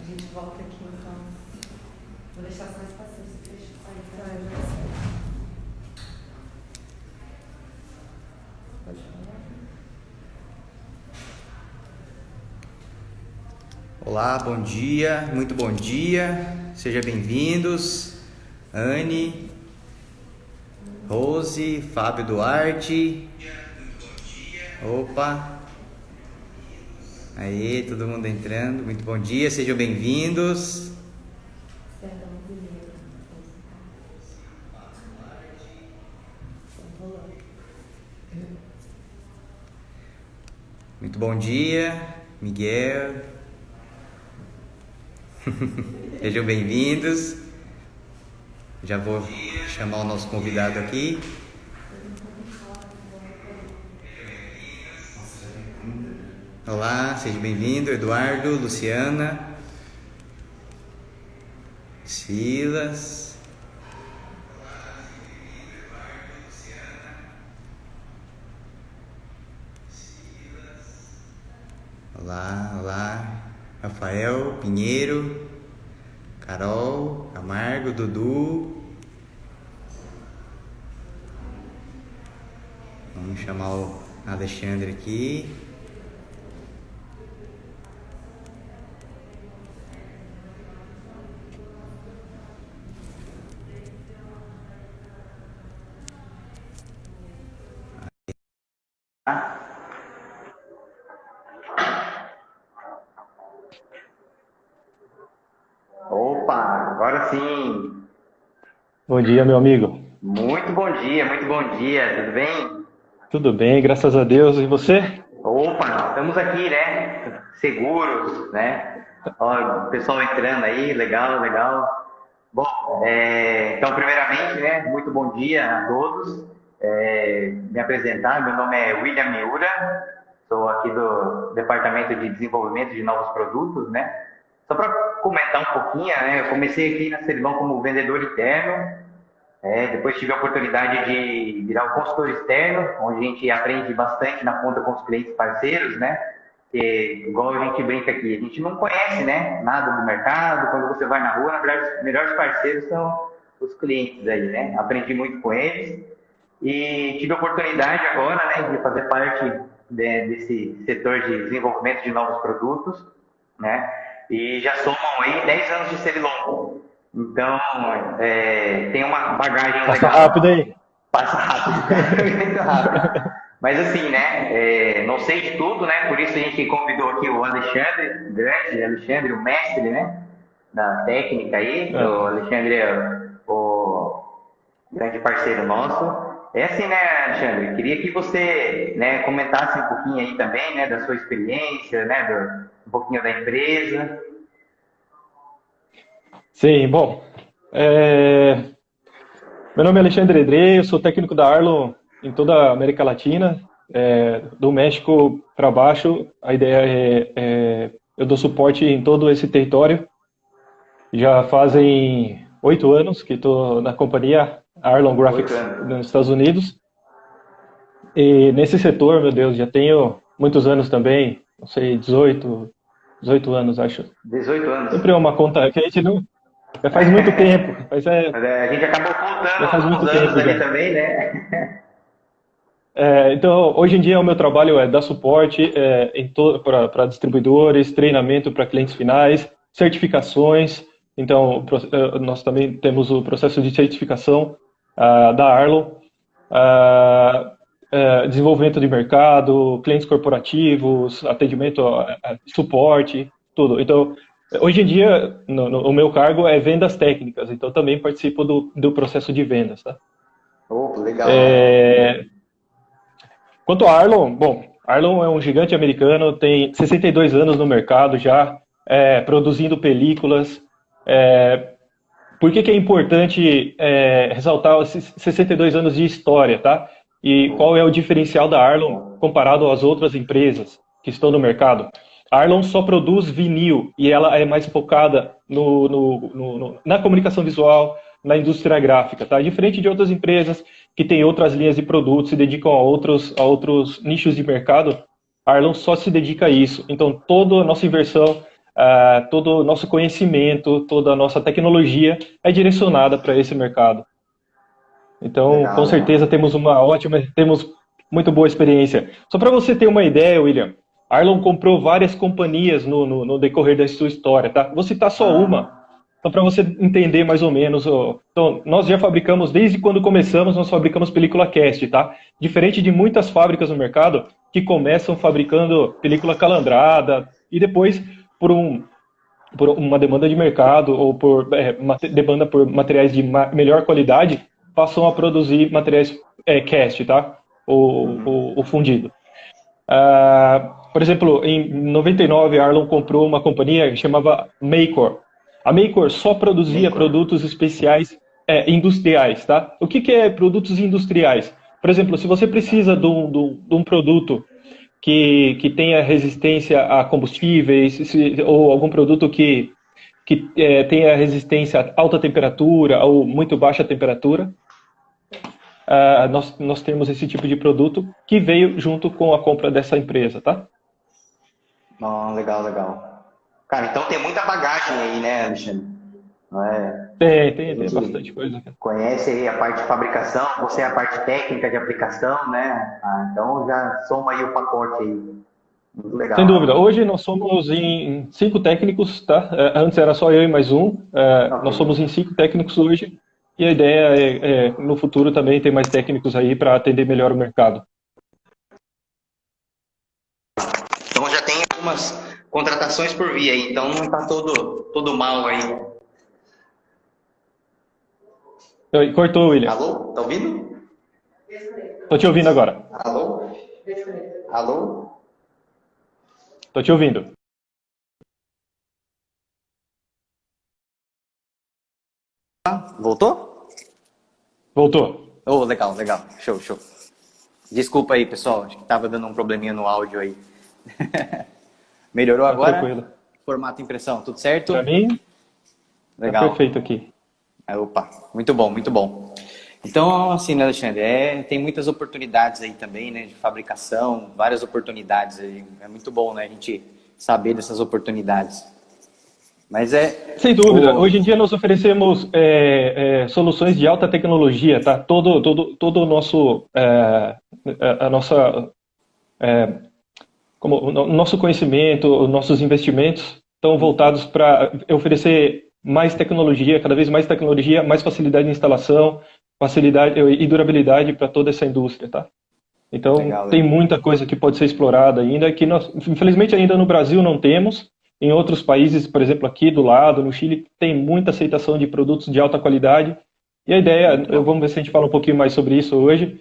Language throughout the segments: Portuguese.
gente volta aqui, então. Vou deixar só espaço, você deixa sair. Pode falar. Olá, bom dia, muito bom dia, sejam bem-vindos, Anne, Rose, Fábio Duarte, opa, aí, todo mundo entrando, muito bom dia, sejam bem-vindos. Muito bom dia, Miguel. Sejam bem-vindos. Já vou chamar o nosso convidado aqui. Olá, seja bem-vindo, Eduardo, Luciana, Silas. Olá, olá, Rafael, Pinheiro, Carol, Camargo, Dudu. Vamos chamar o Alexandre aqui. Opa, agora sim. Bom dia, meu amigo. Muito bom dia, tudo bem? Tudo bem, graças a Deus. E você? Opa, estamos aqui, né? Seguros, né? Ó, o pessoal entrando aí, legal, legal. Bom, então, primeiramente, né? Muito bom dia a todos. Me apresentar, meu nome é William Miura, sou aqui do Departamento de Desenvolvimento de Novos Produtos, né? Só para comentar um pouquinho, né? Eu comecei aqui na Cerilon como vendedor interno. Depois tive a oportunidade de virar um consultor externo, onde a gente aprende bastante na ponta com os clientes parceiros, né? Que, igual a gente brinca aqui, a gente não conhece, né, nada do mercado. Quando você vai na rua, na verdade, os melhores parceiros são os clientes aí, né? Aprendi muito com eles e tive a oportunidade agora, né, de fazer parte desse setor de desenvolvimento de novos produtos, né? E já somam aí 10 anos de Cerilon. Então, tem uma bagagem Passa legal. rápido aí. Passa rápido, muito rápido. Mas assim, né, não sei de tudo, né, por isso a gente convidou aqui o Alexandre, grande Alexandre, o mestre, né, da técnica aí. O Alexandre é o grande parceiro nosso. É assim, né, Alexandre, queria que você, né, comentasse um pouquinho aí também, né, da sua experiência, né, um pouquinho da empresa. Sim, bom. Meu nome é Alexandre Edrei, eu sou técnico da Arlo em toda a América Latina, do México para baixo. A ideia eu dou suporte em todo esse território. Já fazem 8 anos que estou na companhia Arlon Graphics nos Estados Unidos. E nesse setor, meu Deus, já tenho muitos anos também, não sei, 18 anos, acho. 18 anos. Sempre é uma conta que a gente não... Já faz muito tempo. Mas a gente acabou já faz contando muito alguns tempo anos ali já. também, né? Então, hoje em dia, o meu trabalho é dar suporte para distribuidores, treinamento para clientes finais, certificações. Então, nós também temos o processo de certificação da Arlo, desenvolvimento de mercado, clientes corporativos, atendimento, suporte, tudo. Então, hoje em dia, o meu cargo é vendas técnicas, então também participo do processo de vendas. Tá? Legal. Quanto a Arlon, bom, Arlon é um gigante americano, tem 62 anos no mercado já, produzindo películas. Por que é importante ressaltar esses 62 anos de história, tá? E qual é o diferencial da Arlon comparado às outras empresas que estão no mercado? A Arlon só produz vinil e ela é mais focada na comunicação visual, na indústria gráfica, tá? Diferente de outras empresas que têm outras linhas de produtos, se dedicam a outros nichos de mercado, a Arlon só se dedica a isso. Então, toda a nossa inversão todo o nosso conhecimento, toda a nossa tecnologia é direcionada para esse mercado. Então, Legal, com certeza temos muito boa experiência. Só para você ter uma ideia, William, Arlon comprou várias companhias no decorrer da sua história, tá? Vou citar só uma, só para você entender mais ou menos. Então, nós já fabricamos, desde quando começamos, nós fabricamos película cast, tá? Diferente de muitas fábricas no mercado que começam fabricando película calandrada e depois, por uma demanda de mercado ou por demanda por materiais de melhor qualidade, passam a produzir materiais cast, tá? O fundido. Por exemplo, em 99, a Arlon comprou uma companhia que chamava Maycor. A Maycor só produzia produtos especiais industriais, tá? O que é produtos industriais? Por exemplo, se você precisa de um produto que tenha resistência a combustíveis, ou algum produto que tenha resistência a alta temperatura ou muito baixa temperatura, nós temos esse tipo de produto que veio junto com a compra dessa empresa, tá? Legal, legal. Cara, então tem muita bagagem aí, né, Alexandre? Não é? Tem bastante coisa. Conhece aí a parte de fabricação, você é a parte técnica de aplicação, né? Então já soma aí o pacote aí. Muito legal. Sem dúvida. Hoje nós somos em 5 técnicos, tá? Antes era só eu e mais um. Nós somos em 5 técnicos hoje. E a ideia é no futuro também ter mais técnicos aí para atender melhor o mercado. Então já tem algumas contratações por via aí, então não está todo mal aí. Cortou, William. Alô? Tá ouvindo? Tô te ouvindo agora. Alô? Alô? Tô te ouvindo. Voltou? Voltou. Legal, legal. Show, show. Desculpa aí, pessoal. Acho que tava dando um probleminha no áudio aí. Melhorou agora? Tranquilo. Formato impressão, tudo certo? Para mim, legal. Tá perfeito aqui. Opa, muito bom, muito bom. Então, assim, né, Alexandre, tem muitas oportunidades aí também, né, de fabricação, várias oportunidades aí. É muito bom, né, a gente saber dessas oportunidades. Mas sem dúvida. Hoje em dia nós oferecemos soluções de alta tecnologia, tá? Todo o nosso o nosso conhecimento, os nossos investimentos estão voltados para oferecer mais tecnologia, cada vez mais tecnologia, mais facilidade de instalação, facilidade e durabilidade para toda essa indústria, tá? Então, legal, tem muita coisa que pode ser explorada ainda, que nós, infelizmente, ainda no Brasil não temos. Em outros países, por exemplo, aqui do lado, no Chile, tem muita aceitação de produtos de alta qualidade. E a ideia, vamos ver se a gente fala um pouquinho mais sobre isso hoje,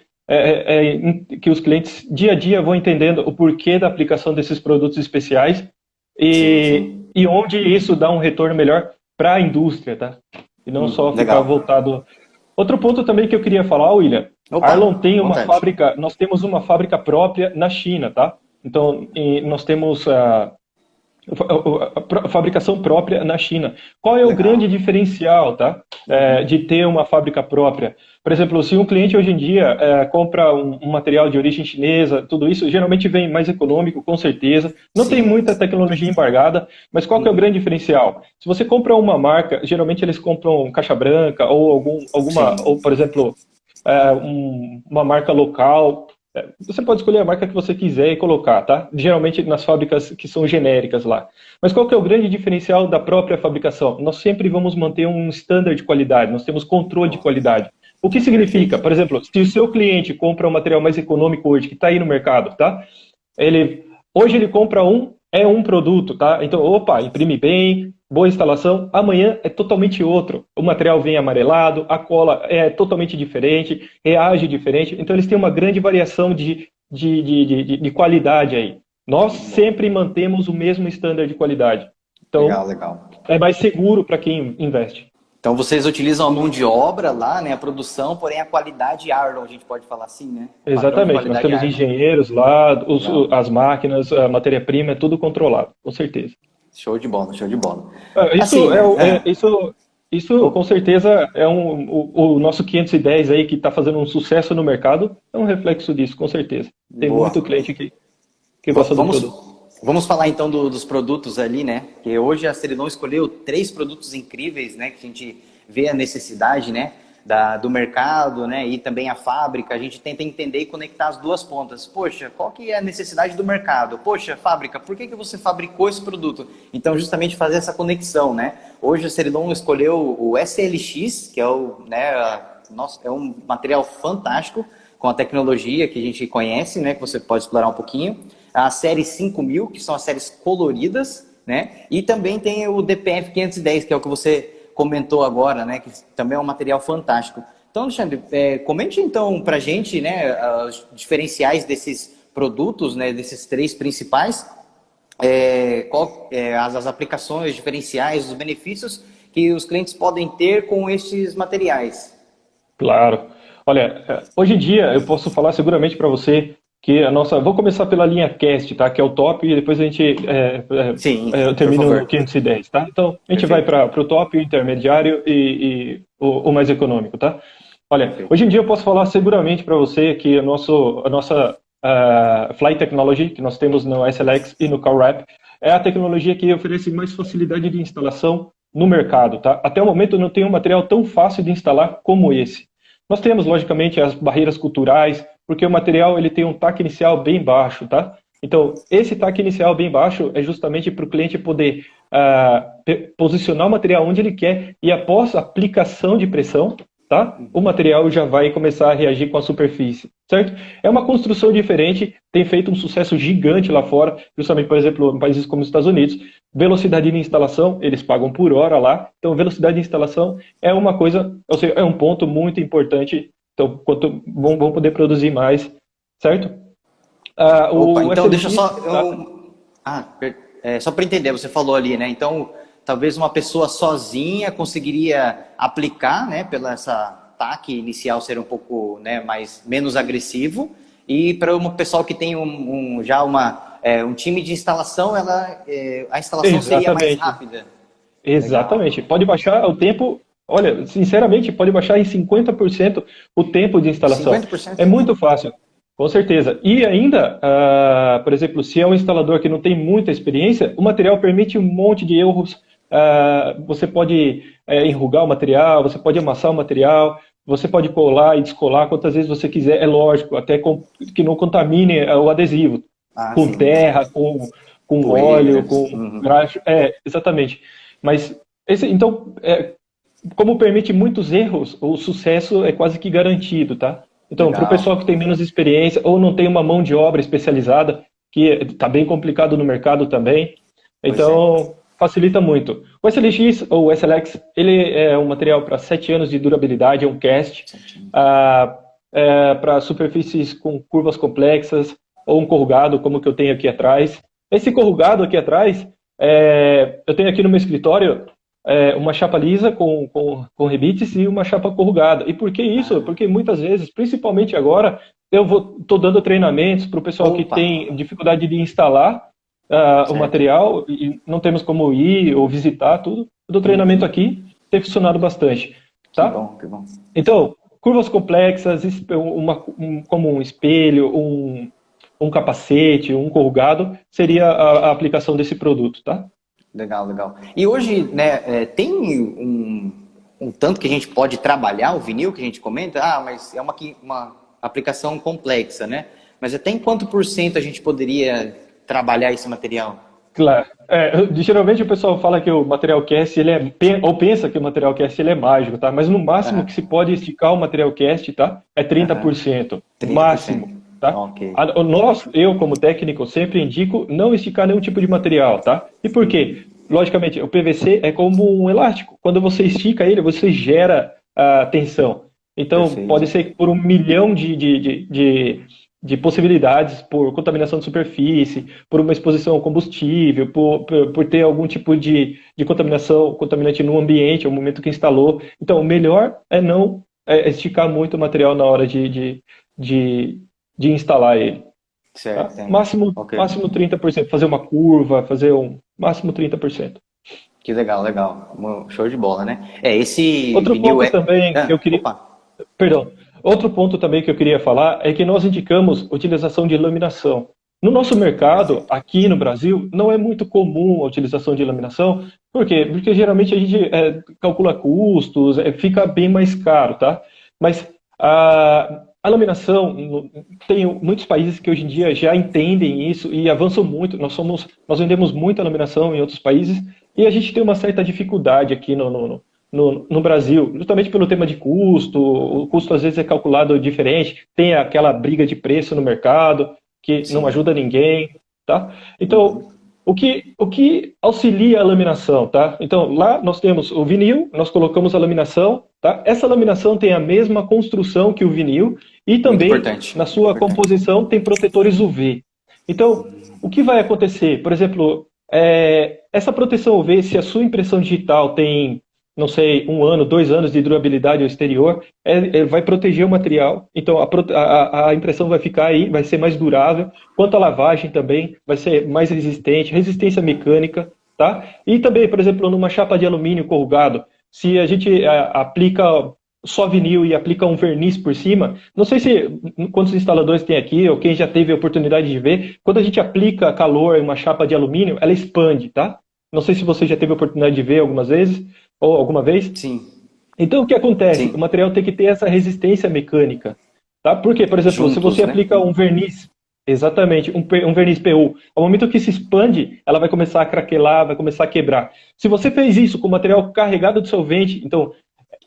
que os clientes, dia a dia, vão entendendo o porquê da aplicação desses produtos especiais e onde isso dá um retorno melhor para a indústria, tá? E não só ficar voltado... Outro ponto também que eu queria falar, William, Arlon tem uma fábrica, nós temos uma fábrica própria na China, tá? Então, nós temos a fabricação própria na China. Qual é o grande diferencial, tá? De ter uma fábrica própria? Por exemplo, se um cliente hoje em dia compra um material de origem chinesa, tudo isso geralmente vem mais econômico, com certeza. Não tem muita tecnologia embargada, mas qual que é o grande diferencial? Se você compra uma marca, geralmente eles compram caixa branca ou ou por exemplo, uma marca local. Você pode escolher a marca que você quiser e colocar, tá? Geralmente nas fábricas que são genéricas lá. Mas qual que é o grande diferencial da própria fabricação? Nós sempre vamos manter um standard de qualidade, nós temos controle de qualidade. O que significa? Por exemplo, se o seu cliente compra um material mais econômico hoje, que está aí no mercado, tá? Hoje ele compra um produto, tá? Então, imprime bem, boa instalação, amanhã é totalmente outro. O material vem amarelado, a cola é totalmente diferente, reage diferente. Então, eles têm uma grande variação de qualidade aí. Nós sempre mantemos o mesmo standard de qualidade. Então, legal. É mais seguro para quem investe. Então, vocês utilizam a mão de obra lá, né, a produção, porém a qualidade Arlon, a gente pode falar assim, né? Exatamente, nós temos engenheiros lá, as máquinas, a matéria-prima, é tudo controlado, com certeza. Show de bola, show de bola. Isso com certeza é o nosso 510 aí que está fazendo um sucesso no mercado, é um reflexo disso, com certeza. Tem muito cliente que gosta do produto. Vamos falar então dos produtos ali, né? Que hoje a Cerilon escolheu 3 produtos incríveis, né? Que a gente vê a necessidade, né? Do mercado, né? E também a fábrica. A gente tenta entender e conectar as duas pontas. Poxa, qual que é a necessidade do mercado? Poxa, fábrica, por que você fabricou esse produto? Então, justamente fazer essa conexão, né? Hoje a Cerilon escolheu o SLX, que é é um material fantástico, com a tecnologia que a gente conhece, né? Que você pode explorar um pouquinho. A série 5000, que são as séries coloridas, né? E também tem o DPF 510, que é o que você comentou agora, né? Que também é um material fantástico. Então, Alexandre, comente então pra gente, né? Os diferenciais desses produtos, né? Desses 3 principais. As aplicações diferenciais, os benefícios que os clientes podem ter com estes materiais. Claro. Olha, hoje em dia eu posso falar seguramente para você que a nossa... Vou começar pela linha Cast, tá? Que é o top, e depois a gente Sim, eu por termino favor. no 510, tá? Então, a gente Perfeito. vai para o top, o intermediário e o mais econômico, tá? Olha, Perfeito. hoje em dia eu posso falar seguramente para você que a nossa Fly Technology, que nós temos no SLX e no CalWrap, é a tecnologia que oferece mais facilidade de instalação no mercado, tá? Até o momento não tem um material tão fácil de instalar como esse. Nós temos, logicamente, as barreiras culturais, porque o material ele tem um TAC inicial bem baixo, tá? Então, esse TAC inicial bem baixo é justamente para o cliente poder posicionar o material onde ele quer e após a aplicação de pressão, tá? O material já vai começar a reagir com a superfície, certo? É uma construção diferente, tem feito um sucesso gigante lá fora, justamente, por exemplo, em países como os Estados Unidos. Velocidade de instalação, eles pagam por hora lá, então velocidade de instalação é uma coisa, ou seja, é um ponto muito importante, então quanto vão poder produzir mais, certo? Opa, então deixa SLX, só... tá? Só para entender, você falou ali, né? Então, talvez uma pessoa sozinha conseguiria aplicar, né? Pela essa TAC inicial ser um pouco, né, menos agressivo. E para uma pessoa que tem já um time de instalação, a instalação seria mais Exatamente. rápida. Exatamente. Legal. Pode baixar o tempo, olha, sinceramente, pode baixar em 50% o tempo de instalação. 50%? É muito fácil, com certeza. E ainda, por exemplo, se é um instalador que não tem muita experiência, o material permite um monte de erros. Você pode enrugar o material, você pode amassar o material, você pode colar e descolar quantas vezes você quiser, é lógico, até que não contamine o adesivo, com Sim. terra, com Poeira. óleo, com graxo. Exatamente. Mas, então, como permite muitos erros, o sucesso é quase que garantido, tá? Então, para o pessoal que tem menos experiência ou não tem uma mão de obra especializada, que está bem complicado no mercado também, então facilita muito. O SLX ou o SLX, ele é um material para 7 anos de durabilidade, é um cast, para superfícies com curvas complexas ou um corrugado, como que eu tenho aqui atrás. Esse corrugado aqui atrás, eu tenho aqui no meu escritório uma chapa lisa com rebites e uma chapa corrugada. E por que isso? Porque muitas vezes, principalmente agora, eu estou dando treinamentos para o pessoal que tem dificuldade de instalar o material e não temos como ir ou visitar tudo. Eu dou treinamento aqui, tem funcionado bastante. Tá? Que bom. Então, curvas complexas, como um espelho, um capacete, um corrugado, seria a aplicação desse produto, tá? Legal. E hoje, né, tem um tanto que a gente pode trabalhar o vinil que a gente comenta? Mas é uma aplicação complexa, né? Mas até em quanto % a gente poderia trabalhar esse material? Claro. Geralmente o pessoal fala que o material cast, ou pensa que o material cast ele é mágico, tá? Mas no máximo que se pode esticar o material cast, tá? É 30%. 30%. Máximo. Tá? Okay. Eu como técnico sempre indico não esticar nenhum tipo de material, tá? E por quê? Logicamente, o PVC é como um elástico. Quando você estica ele, você gera tensão. Então, pode ser por 1 milhão de possibilidades, por contaminação de superfície, por uma exposição ao combustível, por ter algum tipo de contaminante no ambiente, no momento que instalou. Então, o melhor é não esticar muito o material na hora de instalar ele. Certo. Tá? Máximo 30%. Fazer uma curva, fazer máximo 30%. Que legal. Show de bola, né? Esse outro ponto também que eu queria... Perdão. Outro ponto também que eu queria falar é que nós indicamos utilização de laminação. No nosso mercado, aqui no Brasil, não é muito comum a utilização de laminação. Por quê? Porque geralmente a gente calcula custos, fica bem mais caro, tá? Mas a laminação, tem muitos países que hoje em dia já entendem isso e avançam muito. Nós vendemos muita laminação em outros países e a gente tem uma certa dificuldade aqui no Brasil, justamente pelo tema de custo. O custo às vezes é calculado diferente, tem aquela briga de preço no mercado que não ajuda ninguém, tá? Então, o que auxilia a laminação, tá? Então, lá nós temos o vinil, nós colocamos a laminação, tá? Essa laminação tem a mesma construção que o vinil e também, na sua composição, tem protetores UV. Então, o que vai acontecer? Por exemplo, essa proteção UV, se a sua impressão digital tem, não sei, 1 ano, 2 anos de durabilidade ao exterior, vai proteger o material. Então, a impressão vai ficar aí, vai ser mais durável. Quanto à lavagem também, vai ser mais resistente, resistência mecânica, tá? E também, por exemplo, numa chapa de alumínio corrugado, se a gente aplica só vinil e aplica um verniz por cima, não sei quantos instaladores tem aqui, ou quem já teve a oportunidade de ver, quando a gente aplica calor em uma chapa de alumínio, ela expande, tá? Não sei se você já teve a oportunidade de ver algumas vezes, ou alguma vez? Sim. Então, o que acontece? Sim. O material tem que ter essa resistência mecânica, tá? Porque, por exemplo, se você aplica um verniz, exatamente, um verniz PU, ao momento que se expande, ela vai começar a craquelar, vai começar a quebrar. Se você fez isso com material carregado de solvente, então,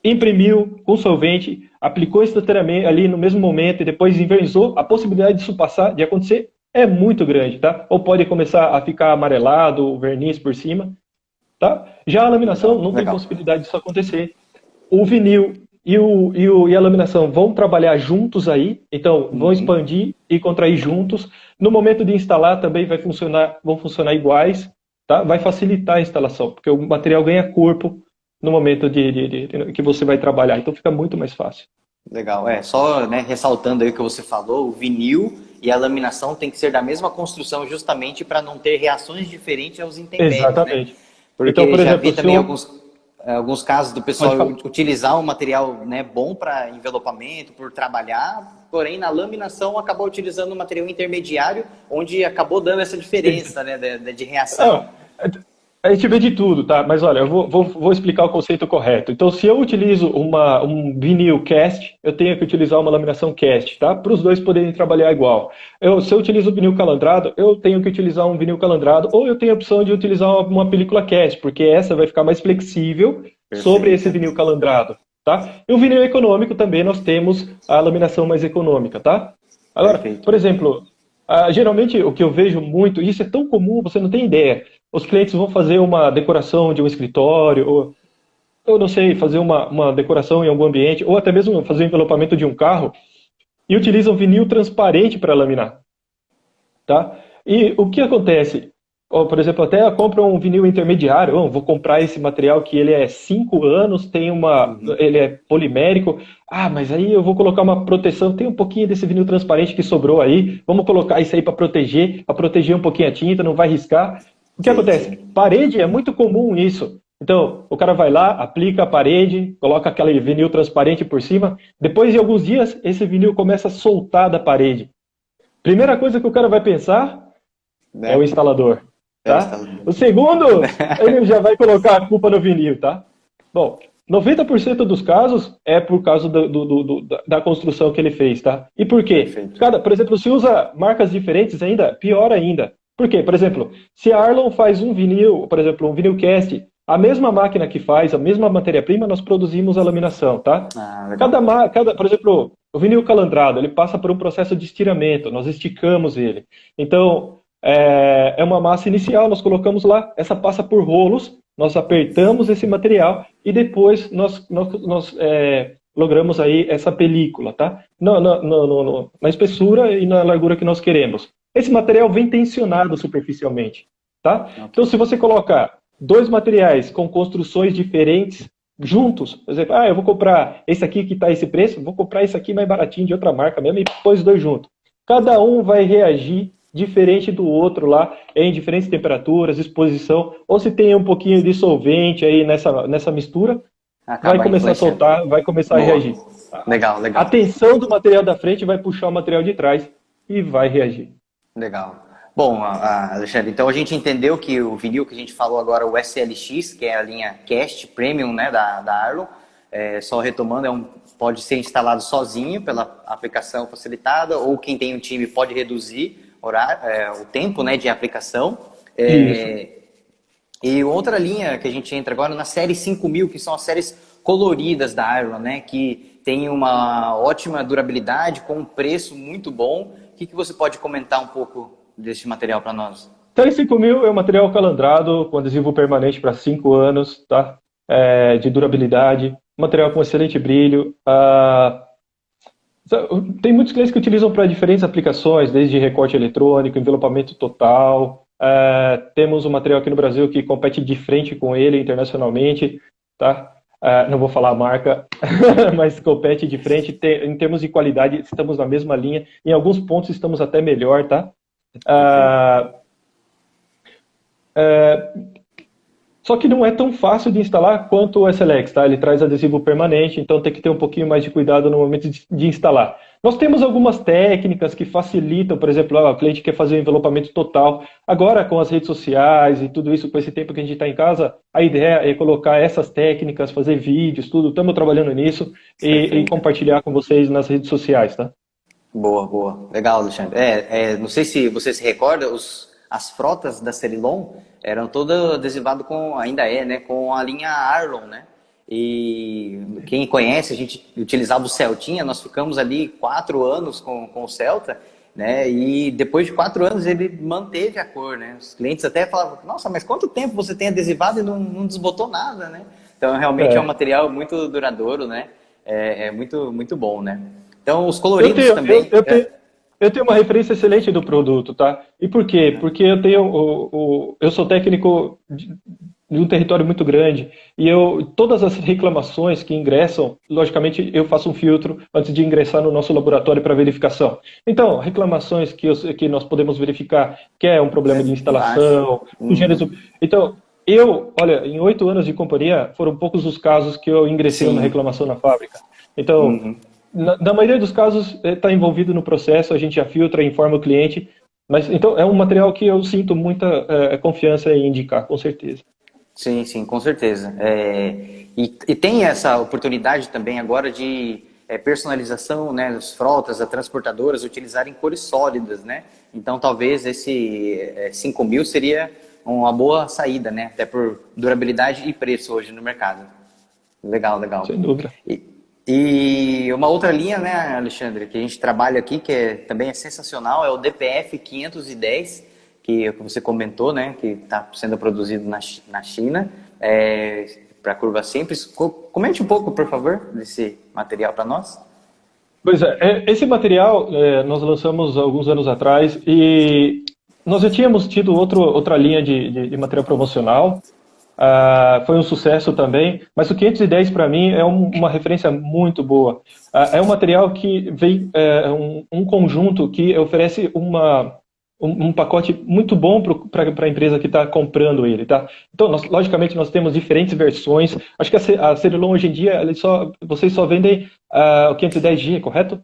imprimiu com solvente, aplicou instantaneamente ali no mesmo momento e depois invernizou, a possibilidade disso passar, de acontecer, é muito grande, tá? Ou pode começar a ficar amarelado, o verniz por cima, tá? Já a laminação não tem possibilidade disso acontecer. O vinil e a laminação vão trabalhar juntos aí, então vão expandir e contrair juntos. No momento de instalar também vão funcionar iguais, tá? Vai facilitar a instalação, porque o material ganha corpo no momento que você vai trabalhar, então fica muito mais fácil. Legal, só ressaltando aí o que você falou, o vinil e a laminação tem que ser da mesma construção justamente para não ter reações diferentes aos intempéries. Exatamente. Né? Porque então, por já exemplo, vi também alguns casos do pessoal utilizar um material bom para envelopamento, por trabalhar, porém na laminação acabou utilizando um material intermediário, onde acabou dando essa diferença de reação. A gente vê de tudo, tá? Mas olha, eu vou explicar o conceito correto. Então, se eu utilizo um vinil cast, eu tenho que utilizar uma laminação cast, tá? Para os dois poderem trabalhar igual. Se eu utilizo vinil calandrado, eu tenho que utilizar um vinil calandrado, ou eu tenho a opção de utilizar uma película cast, porque essa vai ficar mais flexível sobre esse vinil calandrado, tá? E o vinil econômico também nós temos a laminação mais econômica, tá? Agora, por exemplo, geralmente o que eu vejo muito, e isso é tão comum, você não tem ideia. Os clientes vão fazer uma decoração de um escritório, ou não sei, fazer uma decoração em algum ambiente, ou até mesmo fazer um envelopamento de um carro, e utilizam vinil transparente para laminar. Tá? E o que acontece? Por exemplo, até compram um vinil intermediário, vou comprar esse material que ele é 5 anos, ele é polimérico, mas aí eu vou colocar uma proteção, tem um pouquinho desse vinil transparente que sobrou aí, vamos colocar isso aí para proteger um pouquinho a tinta, não vai riscar. O que acontece? Parede é muito comum isso. Então, o cara vai lá, aplica a parede, coloca aquele vinil transparente por cima, depois de alguns dias, esse vinil começa a soltar da parede. Primeira coisa que o cara vai pensar é o instalador. Tá? O segundo, ele já vai colocar a culpa no vinil, tá? Bom, 90% dos casos é por causa da construção que ele fez, tá? E por quê? Por exemplo, se usa marcas diferentes ainda, pior ainda. Por quê? Por exemplo, se a Arlon faz um vinil, por exemplo, um vinil cast, a mesma máquina que faz, a mesma matéria-prima, nós produzimos a laminação, tá? Por exemplo, o vinil calandrado, ele passa por um processo de estiramento, nós esticamos ele. Então, é uma massa inicial, nós colocamos lá, essa passa por rolos, nós apertamos esse material e depois nós logramos aí essa película, tá? Na espessura e na largura que nós queremos. Esse material vem tensionado superficialmente, tá? Então, se você colocar 2 materiais com construções diferentes juntos, por exemplo, eu vou comprar esse aqui que está esse preço, vou comprar esse aqui mais baratinho de outra marca mesmo e pôs os 2 juntos. Cada um vai reagir diferente do outro lá, em diferentes temperaturas, exposição, ou se tem um pouquinho de solvente aí nessa mistura, vai começar a soltar, vai começar a reagir. Legal. A tensão do material da frente vai puxar o material de trás e vai reagir. Legal. Bom, Alexandre, então a gente entendeu que o vinil que a gente falou agora, o SLX, que é a linha Cast Premium, né, da Arlo, só retomando, pode ser instalado sozinho pela aplicação facilitada, ou quem tem um time pode reduzir o tempo, né, de aplicação. E outra linha que a gente entra agora na série 5000, que são as séries coloridas da Arlo, né, que tem uma ótima durabilidade, com um preço muito bom. O que você pode comentar um pouco desse material para nós? Série 5000 é um material calandrado, com adesivo permanente para 5 anos, tá? De durabilidade, material com excelente brilho. Tem muitos clientes que utilizam para diferentes aplicações, desde recorte eletrônico, envelopamento total. Temos um material aqui no Brasil que compete de frente com ele internacionalmente, tá? Não vou falar a marca, mas compete de frente. Em termos de qualidade, estamos na mesma linha. Em alguns pontos estamos até melhor, tá? Só que não é tão fácil de instalar quanto o SLX, tá? Ele traz adesivo permanente, então tem que ter um pouquinho mais de cuidado no momento de instalar. Nós temos algumas técnicas que facilitam, por exemplo, o cliente quer fazer o envelopamento total. Agora, com as redes sociais e tudo isso, com esse tempo que a gente está em casa, a ideia é colocar essas técnicas, fazer vídeos, tudo. Estamos trabalhando nisso e compartilhar com vocês nas redes sociais, tá? Boa, boa. Legal, Alexandre. Não sei se você se recorda, as frotas da Cerilon eram todas adesivadas ainda né, com a linha Arlon, né? E quem conhece, a gente utilizava o Celtinha, nós ficamos ali 4 anos com o Celta, né? E depois de 4 anos ele manteve a cor, né? Os clientes até falavam, nossa, mas quanto tempo você tem adesivado e não desbotou nada, né? Então realmente é um material muito duradouro, né? Muito, muito bom, né? Então os coloridos também... Eu tenho uma referência excelente do produto, tá? E por quê? Porque eu sou técnico de um território muito grande e todas as reclamações que ingressam, logicamente eu faço um filtro antes de ingressar no nosso laboratório para verificação. Então, reclamações que nós podemos verificar que é um problema de instalação, então, olha, em 8 anos de companhia, foram poucos os casos que eu ingressei uma reclamação na fábrica. Então, na maioria dos casos, está envolvido no processo, a gente já filtra, informa o cliente, mas então é um material que eu sinto muita confiança em indicar, com certeza. Sim, sim, com certeza. E tem essa oportunidade também agora de personalização, né, das frotas, das transportadoras utilizarem cores sólidas, né? Então talvez esse 5000 seria uma boa saída, né? Até por durabilidade e preço hoje no mercado. Legal, legal. Sem dúvida. E uma outra linha, né, Alexandre, que a gente trabalha aqui, que também é sensacional, é o DPF 510, que você comentou, né, que está sendo produzido na China, para curva simples. Comente um pouco, por favor, desse material para nós. Pois esse material nós lançamos alguns anos atrás e nós já tínhamos tido outra linha de material promocional. Foi um sucesso também, mas o 510 para mim é uma referência muito boa. É um material que vem um conjunto que oferece um pacote muito bom para a empresa que está comprando ele, tá? Então, logicamente, nós temos diferentes versões. Acho que a Cerilon hoje em dia, vocês só vendem o 510G, correto?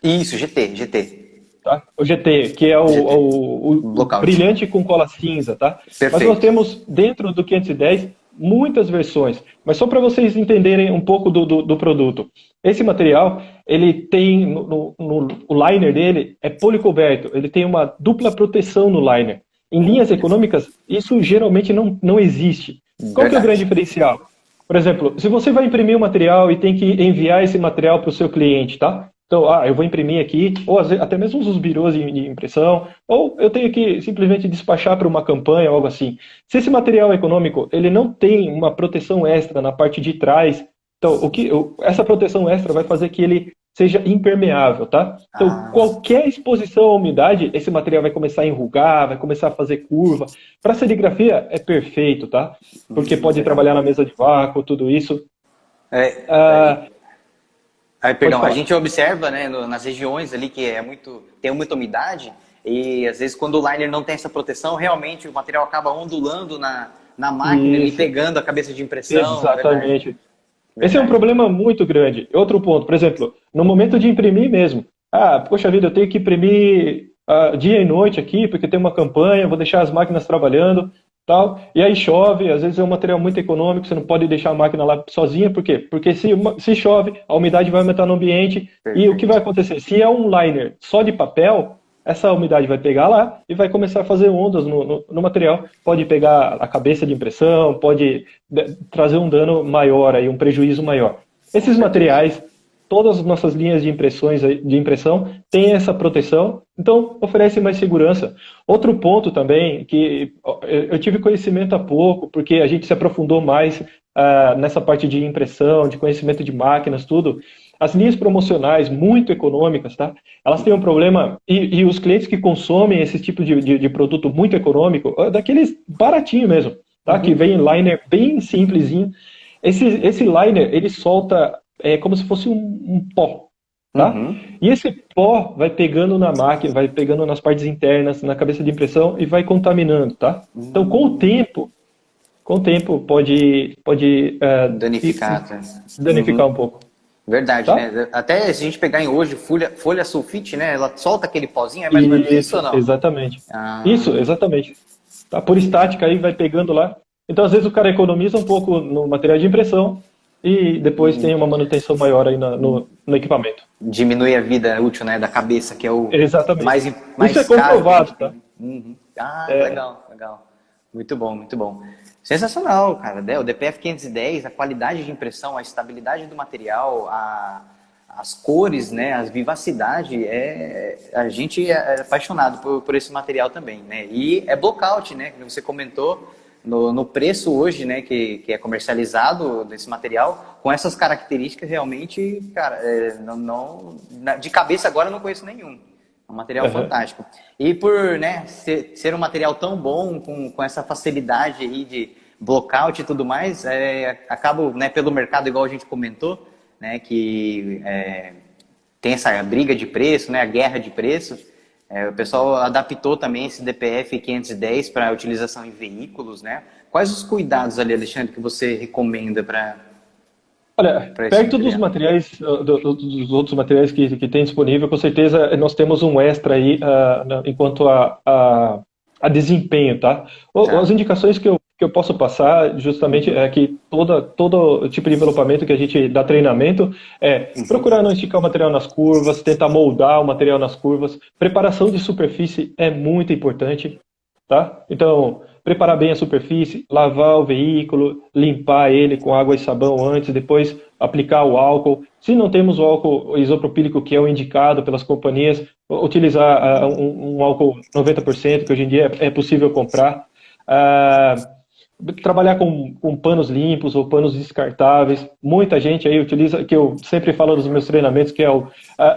Isso, GT. Tá? O GT, que é o brilhante com cola cinza, tá? Perfeito. Mas nós temos dentro do 510 muitas versões, mas só para vocês entenderem um pouco do produto. Esse material, ele tem, o liner dele é policoberto, ele tem uma dupla proteção no liner. Em linhas econômicas, isso geralmente não existe. Qual que é o grande diferencial? Por exemplo, se você vai imprimir um material e tem que enviar esse material para o seu cliente, tá? Então, eu vou imprimir aqui, ou até mesmo os birôs de impressão, ou eu tenho que simplesmente despachar para uma campanha, algo assim. Se esse material econômico, ele não tem uma proteção extra na parte de trás, então, essa proteção extra vai fazer que ele seja impermeável, tá? Então, qualquer exposição à umidade, esse material vai começar a enrugar, vai começar a fazer curva. Para serigrafia, é perfeito, tá? Porque pode trabalhar na mesa de vácuo, tudo isso. Perdão, a gente observa, né, nas regiões ali que tem muita umidade e às vezes quando o liner não tem essa proteção, realmente o material acaba ondulando na máquina e pegando a cabeça de impressão. Exatamente. Verdade. Esse é um problema muito grande. Outro ponto, por exemplo, no momento de imprimir mesmo. Poxa vida, eu tenho que imprimir dia e noite aqui, porque tem uma campanha, vou deixar as máquinas trabalhando, tal. E aí chove, às vezes é um material muito econômico, você não pode deixar a máquina lá sozinha, por quê? Porque se chove, a umidade vai aumentar no ambiente, e o que vai acontecer? Se é um liner só de papel, essa umidade vai pegar lá e vai começar a fazer ondas no material, pode pegar a cabeça de impressão, pode trazer um dano maior, aí, um prejuízo maior. Esses materiais, todas as nossas linhas de impressão têm essa proteção, então oferece mais segurança. Outro ponto também, que eu tive conhecimento há pouco, porque a gente se aprofundou mais nessa parte de impressão, de conhecimento de máquinas, tudo. As linhas promocionais muito econômicas, tá? Elas têm um problema, e os clientes que consomem esse tipo de produto muito econômico, daqueles baratinho mesmo, tá? Que vem em liner bem simplesinho. Esse liner, ele solta como se fosse um pó, tá? E esse pó vai pegando na máquina, vai pegando nas partes internas, na cabeça de impressão e vai contaminando, tá? Então, com o tempo pode danificar um pouco. Verdade, tá? né? Até se a gente pegar em hoje folha sulfite, né? Ela solta aquele pozinho, é mais ou menos isso ou não? Exatamente. Isso, exatamente. Tá? Por estática aí vai pegando lá. Então, às vezes, o cara economiza um pouco no material de impressão e depois tem uma manutenção maior aí no equipamento. Diminui a vida útil, né, da cabeça, que é o Exatamente. mais Isso é comprovado, tá? Legal. Muito bom, muito bom. Sensacional, cara. O DPF 510, a qualidade de impressão, a estabilidade do material, as cores, né, a vivacidade, a gente é apaixonado por esse material também, né? E é blockout, né, que você comentou, no preço hoje, né, que é comercializado desse material, com essas características realmente, cara, de cabeça agora eu não conheço nenhum. É um material fantástico. E por, né, ser um material tão bom, com essa facilidade aí de blockout e tudo mais, acabo, né, pelo mercado, igual a gente comentou, né, que tem essa briga de preço, né, a guerra de preço. O pessoal adaptou também esse DPF 510 para utilização em veículos, né? Quais os cuidados ali, Alexandre, que você recomenda para... Olha, perto dos materiais, dos outros materiais que tem disponível, com certeza nós temos um extra aí enquanto a desempenho, tá? As indicações que eu posso passar justamente é que todo tipo de envelopamento que a gente dá treinamento procurar não esticar o material nas curvas, tentar moldar o material nas curvas. Preparação de superfície é muito importante, tá? Então, preparar bem a superfície, lavar o veículo, limpar ele com água e sabão antes, depois aplicar o álcool. Se não temos o álcool isopropílico, que é o indicado pelas companhias, utilizar um álcool 90%, que hoje em dia é possível comprar. Trabalhar com panos limpos ou panos descartáveis. Muita gente aí utiliza, que eu sempre falo nos meus treinamentos, que é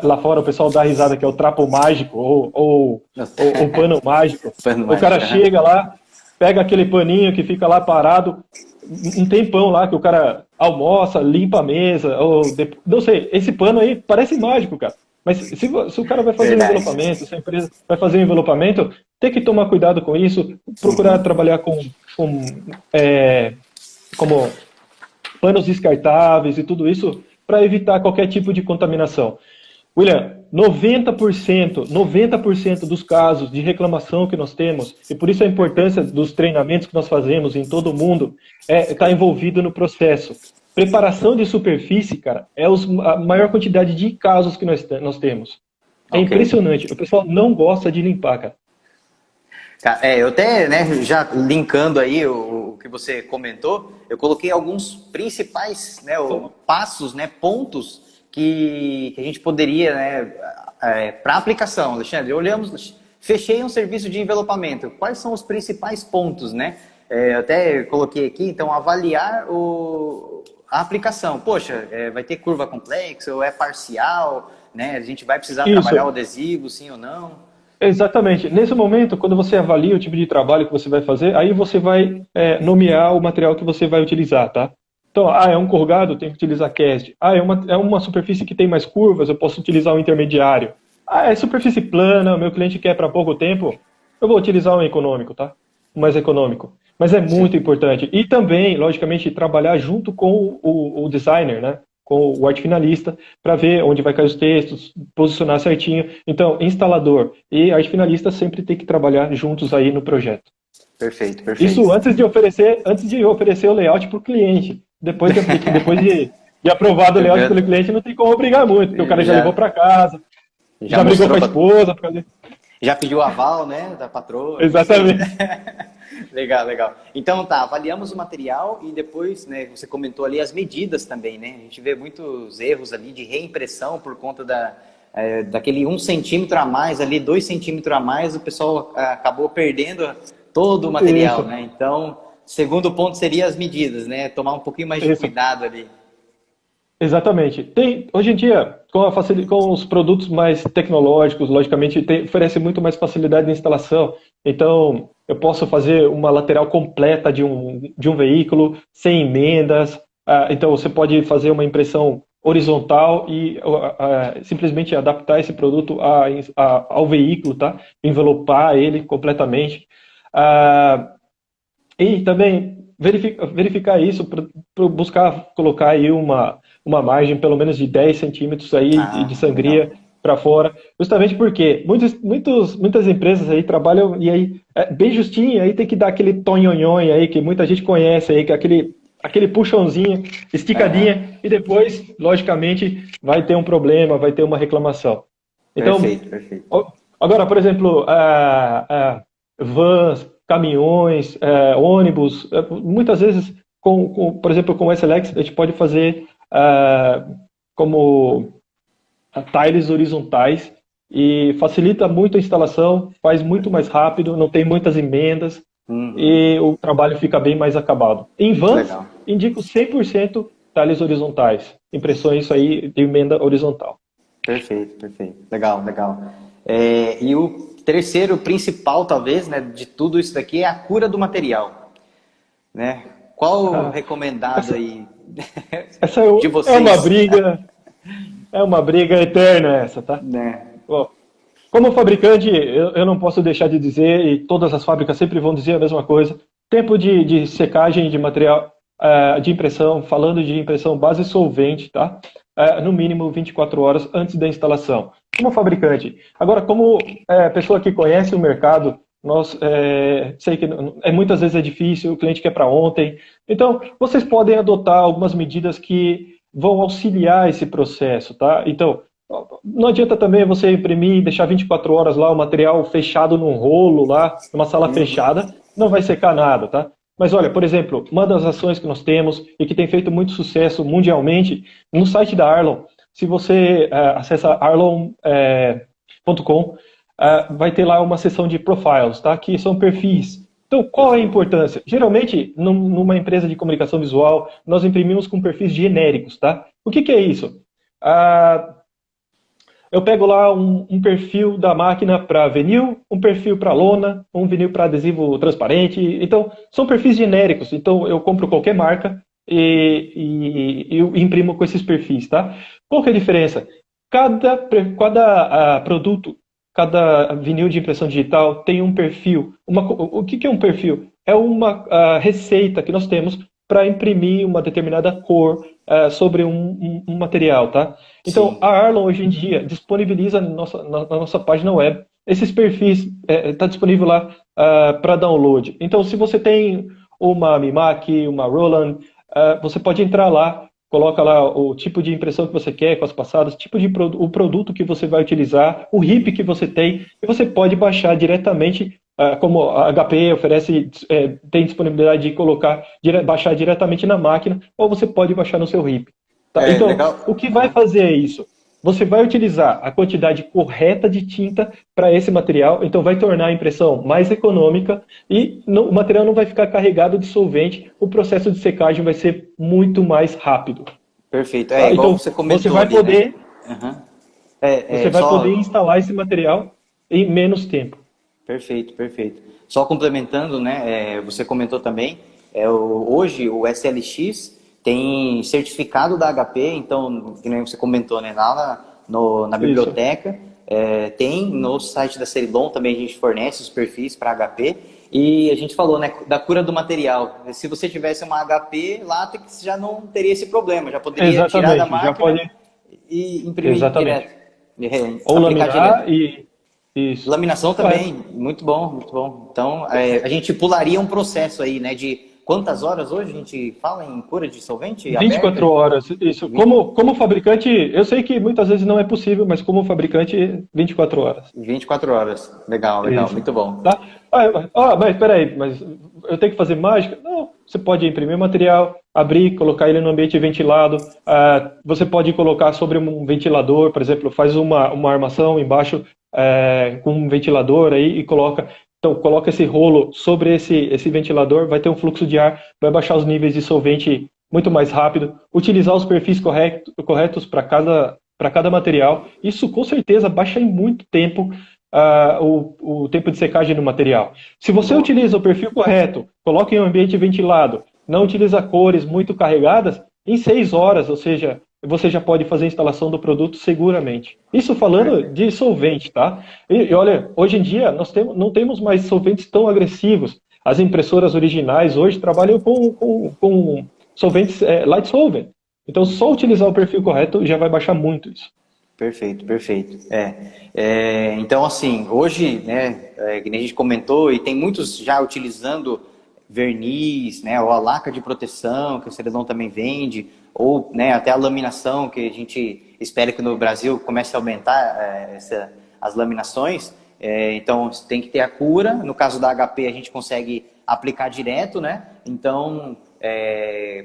lá fora o pessoal dá risada, que é o trapo mágico ou o pano mágico. O cara chega lá, pega aquele paninho que fica lá parado um tempão lá, que o cara almoça, limpa a mesa, não sei, esse pano aí parece mágico, cara. Mas se o cara vai fazer um envelopamento, se a empresa vai fazer um envelopamento, tem que tomar cuidado com isso, procurar trabalhar como panos descartáveis e tudo isso para evitar qualquer tipo de contaminação. William, 90% dos casos de reclamação que nós temos, e por isso a importância dos treinamentos que nós fazemos em todo o mundo, está envolvido no processo. Preparação de superfície, cara, a maior quantidade de casos que nós temos. É impressionante. O pessoal não gosta de limpar, cara. Eu até, né, já linkando aí o que você comentou, eu coloquei alguns principais, né, passos, né, pontos que a gente poderia, né, para aplicação, Alexandre. Fechei um serviço de envelopamento. Quais são os principais pontos, né? Eu até coloquei aqui, então, avaliar a aplicação. Poxa, vai ter curva complexa ou é parcial, né? A gente vai precisar trabalhar o adesivo, sim ou não? Exatamente. Nesse momento, quando você avalia o tipo de trabalho que você vai fazer, aí você vai nomear o material que você vai utilizar, tá? Então, é um corrugado, tem que utilizar cast. É uma superfície que tem mais curvas, eu posso utilizar um intermediário. É superfície plana, o meu cliente quer para pouco tempo, eu vou utilizar um econômico, tá? Um mais econômico. Mas é muito importante. E também, logicamente, trabalhar junto com o designer, né? com o arte finalista para ver onde vai cair os textos, posicionar certinho. Então, instalador e arte finalista sempre tem que trabalhar juntos aí no projeto. Perfeito, perfeito. Isso antes de oferecer o layout para o cliente. Depois de aprovado o layout pelo cliente, não tem como obrigar muito, porque o cara já levou para casa, já brigou com a esposa. Já pediu o aval, né, da patroa. Exatamente. Legal, legal. Então tá, avaliamos o material e depois, né, você comentou ali as medidas também, né? A gente vê muitos erros ali de reimpressão por conta daquele 1 centímetro a mais ali, 2 centímetros a mais, o pessoal acabou perdendo todo o material, Isso. né? Então, segundo ponto seria as medidas, né? Tomar um pouquinho mais de cuidado ali. Exatamente. Hoje em dia, com os produtos mais tecnológicos, logicamente, oferece muito mais facilidade de instalação. Então, eu posso fazer uma lateral completa de um veículo, sem emendas. Então, você pode fazer uma impressão horizontal e simplesmente adaptar esse produto ao veículo, tá? Envelopar ele completamente. E também verificar isso, buscar colocar aí uma margem pelo menos de 10 centímetros aí de sangria para fora, justamente porque muitas empresas aí trabalham e aí bem justinho, aí tem que dar aquele tonhonhon aí que muita gente conhece aí, que é aquele puxãozinho, esticadinha, e depois, logicamente, vai ter um problema, vai ter uma reclamação. Então, perfeito. Agora, por exemplo, vans, caminhões, ônibus, muitas vezes, por exemplo, com o SLX, a gente pode fazer como tiles horizontais e facilita muito a instalação, faz muito mais rápido, não tem muitas emendas e o trabalho fica bem mais acabado. Em vans, indico 100% tiles horizontais, impressões aí de emenda horizontal. Perfeito. Legal. E o terceiro principal, talvez, né, de tudo isso daqui é a cura do material, né? Qual o recomendado aí de vocês? É uma briga eterna essa, tá? Né? Bom, como fabricante, eu não posso deixar de dizer, e todas as fábricas sempre vão dizer a mesma coisa, tempo de secagem de material de impressão, falando de impressão base solvente, tá? No mínimo 24 horas antes da instalação. Como fabricante. Agora, como pessoa que conhece o mercado, sei que muitas vezes é difícil, o cliente quer para ontem. Então, vocês podem adotar algumas medidas que vão auxiliar esse processo, tá? Então, não adianta também você imprimir e deixar 24 horas lá o material fechado num rolo lá, numa sala fechada, não vai secar nada, tá? Mas olha, por exemplo, uma das ações que nós temos e que tem feito muito sucesso mundialmente, no site da Arlon, se você acessa arlon.com, vai ter lá uma seção de profiles, tá? Que são perfis. Então, qual é a importância? Geralmente, numa empresa de comunicação visual, nós imprimimos com perfis genéricos, tá? O que é isso? Eu pego lá um perfil da máquina para vinil, um perfil para lona, um vinil para adesivo transparente. Então, são perfis genéricos. Então, eu compro qualquer marca e eu imprimo com esses perfis, tá? Qual que é a diferença? Cada produto, cada vinil de impressão digital tem um perfil. O que é um perfil? É uma receita que nós temos para imprimir uma determinada cor sobre um material, tá? Então, sim, a Arlon hoje em dia disponibiliza na nossa página web esses perfis, está disponível lá para download. Então, se você tem uma Mimac, uma Roland, você pode entrar lá, coloca lá o tipo de impressão que você quer com as passadas, o produto que você vai utilizar, o RIP que você tem, e você pode baixar diretamente, como a HP oferece, tem disponibilidade de baixar diretamente na máquina, ou você pode baixar no seu RIP. Tá? Então, legal. O que vai fazer é isso? Você vai utilizar a quantidade correta de tinta para esse material, então vai tornar a impressão mais econômica e o material não vai ficar carregado de solvente, o processo de secagem vai ser muito mais rápido. Perfeito. Igual então, você comentou você vai ali, poder, né? Você vai poder instalar esse material em menos tempo. Perfeito. Só complementando, né? Você comentou também, hoje o SLX tem certificado da HP, então, que nem você comentou, né, lá na biblioteca, tem no site da Cerilon também a gente fornece os perfis para HP, E a gente falou, né, da cura do material. Se você tivesse uma HP, látex já não teria esse problema, já poderia tirar da Exatamente, máquina já pode. e imprimir Exatamente. direto. Ou Aplicar laminar direto. e. Isso. Laminação Correto. também, muito bom, muito bom. Então, a gente pularia um processo aí, né, de quantas horas hoje a gente fala em cura de solvente 24 aberta? horas, isso. Como fabricante, eu sei que muitas vezes não é possível, mas como fabricante, 24 horas. 24 horas. Legal, legal, Isso. muito bom. Tá? Mas peraí, mas eu tenho que fazer mágica? Não, você pode imprimir material, abrir, colocar ele no ambiente ventilado. Você pode colocar sobre um ventilador, por exemplo, faz uma armação embaixo com um ventilador aí e coloca. Então, coloca esse rolo sobre esse ventilador, vai ter um fluxo de ar, vai baixar os níveis de solvente muito mais rápido. Utilizar os perfis corretos para cada material. Isso, com certeza, baixa em muito tempo o tempo de secagem do material. Se você utiliza o perfil correto, coloca em um ambiente ventilado, não utiliza cores muito carregadas, em 6 horas, ou seja, você já pode fazer a instalação do produto seguramente. Isso falando de solvente, tá? E olha, hoje em dia nós não temos mais solventes tão agressivos. As impressoras originais hoje trabalham com solventes light solvent. Então, só utilizar o perfil correto já vai baixar muito isso. Perfeito, perfeito. Então, assim, hoje, né, que nem a gente comentou, e tem muitos já utilizando verniz, né, ou a laca de proteção, que o Celedon também vende, ou, né, até a laminação, que a gente espera que no Brasil comece a aumentar as laminações. Então, tem que ter a cura. No caso da HP, a gente consegue aplicar direto, né? Então,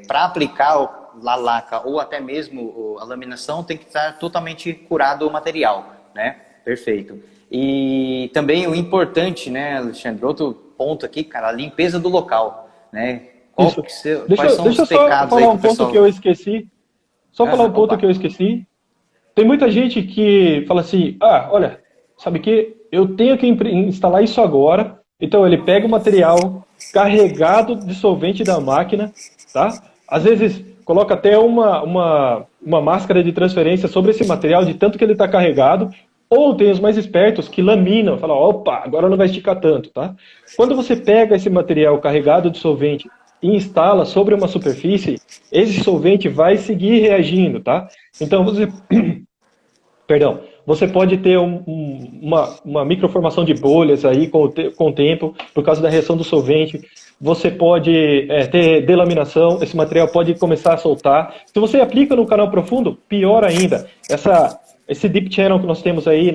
para aplicar a laca ou até mesmo a laminação, tem que estar totalmente curado o material, né? Perfeito. E também o importante, né, Alexandre, outro ponto aqui, cara, a limpeza do local, né? Quais são os pecados aí que o pessoal... que eu esqueci. Falar um ponto que eu esqueci. Tem muita gente que fala assim, olha, sabe que eu tenho que instalar isso agora. Então ele pega o material carregado de solvente da máquina, tá? Às vezes coloca até uma máscara de transferência sobre esse material, de tanto que ele está carregado. Ou tem os mais espertos que laminam, falam, opa, agora não vai esticar tanto, tá? Quando você pega esse material carregado de solvente e instala sobre uma superfície, esse solvente vai seguir reagindo, tá? Então você pode ter uma microformação de bolhas aí com o tempo, por causa da reação do solvente. Você pode ter delaminação, esse material pode começar a soltar. Se você aplica no canal profundo, pior ainda. Esse deep channel que nós temos aí,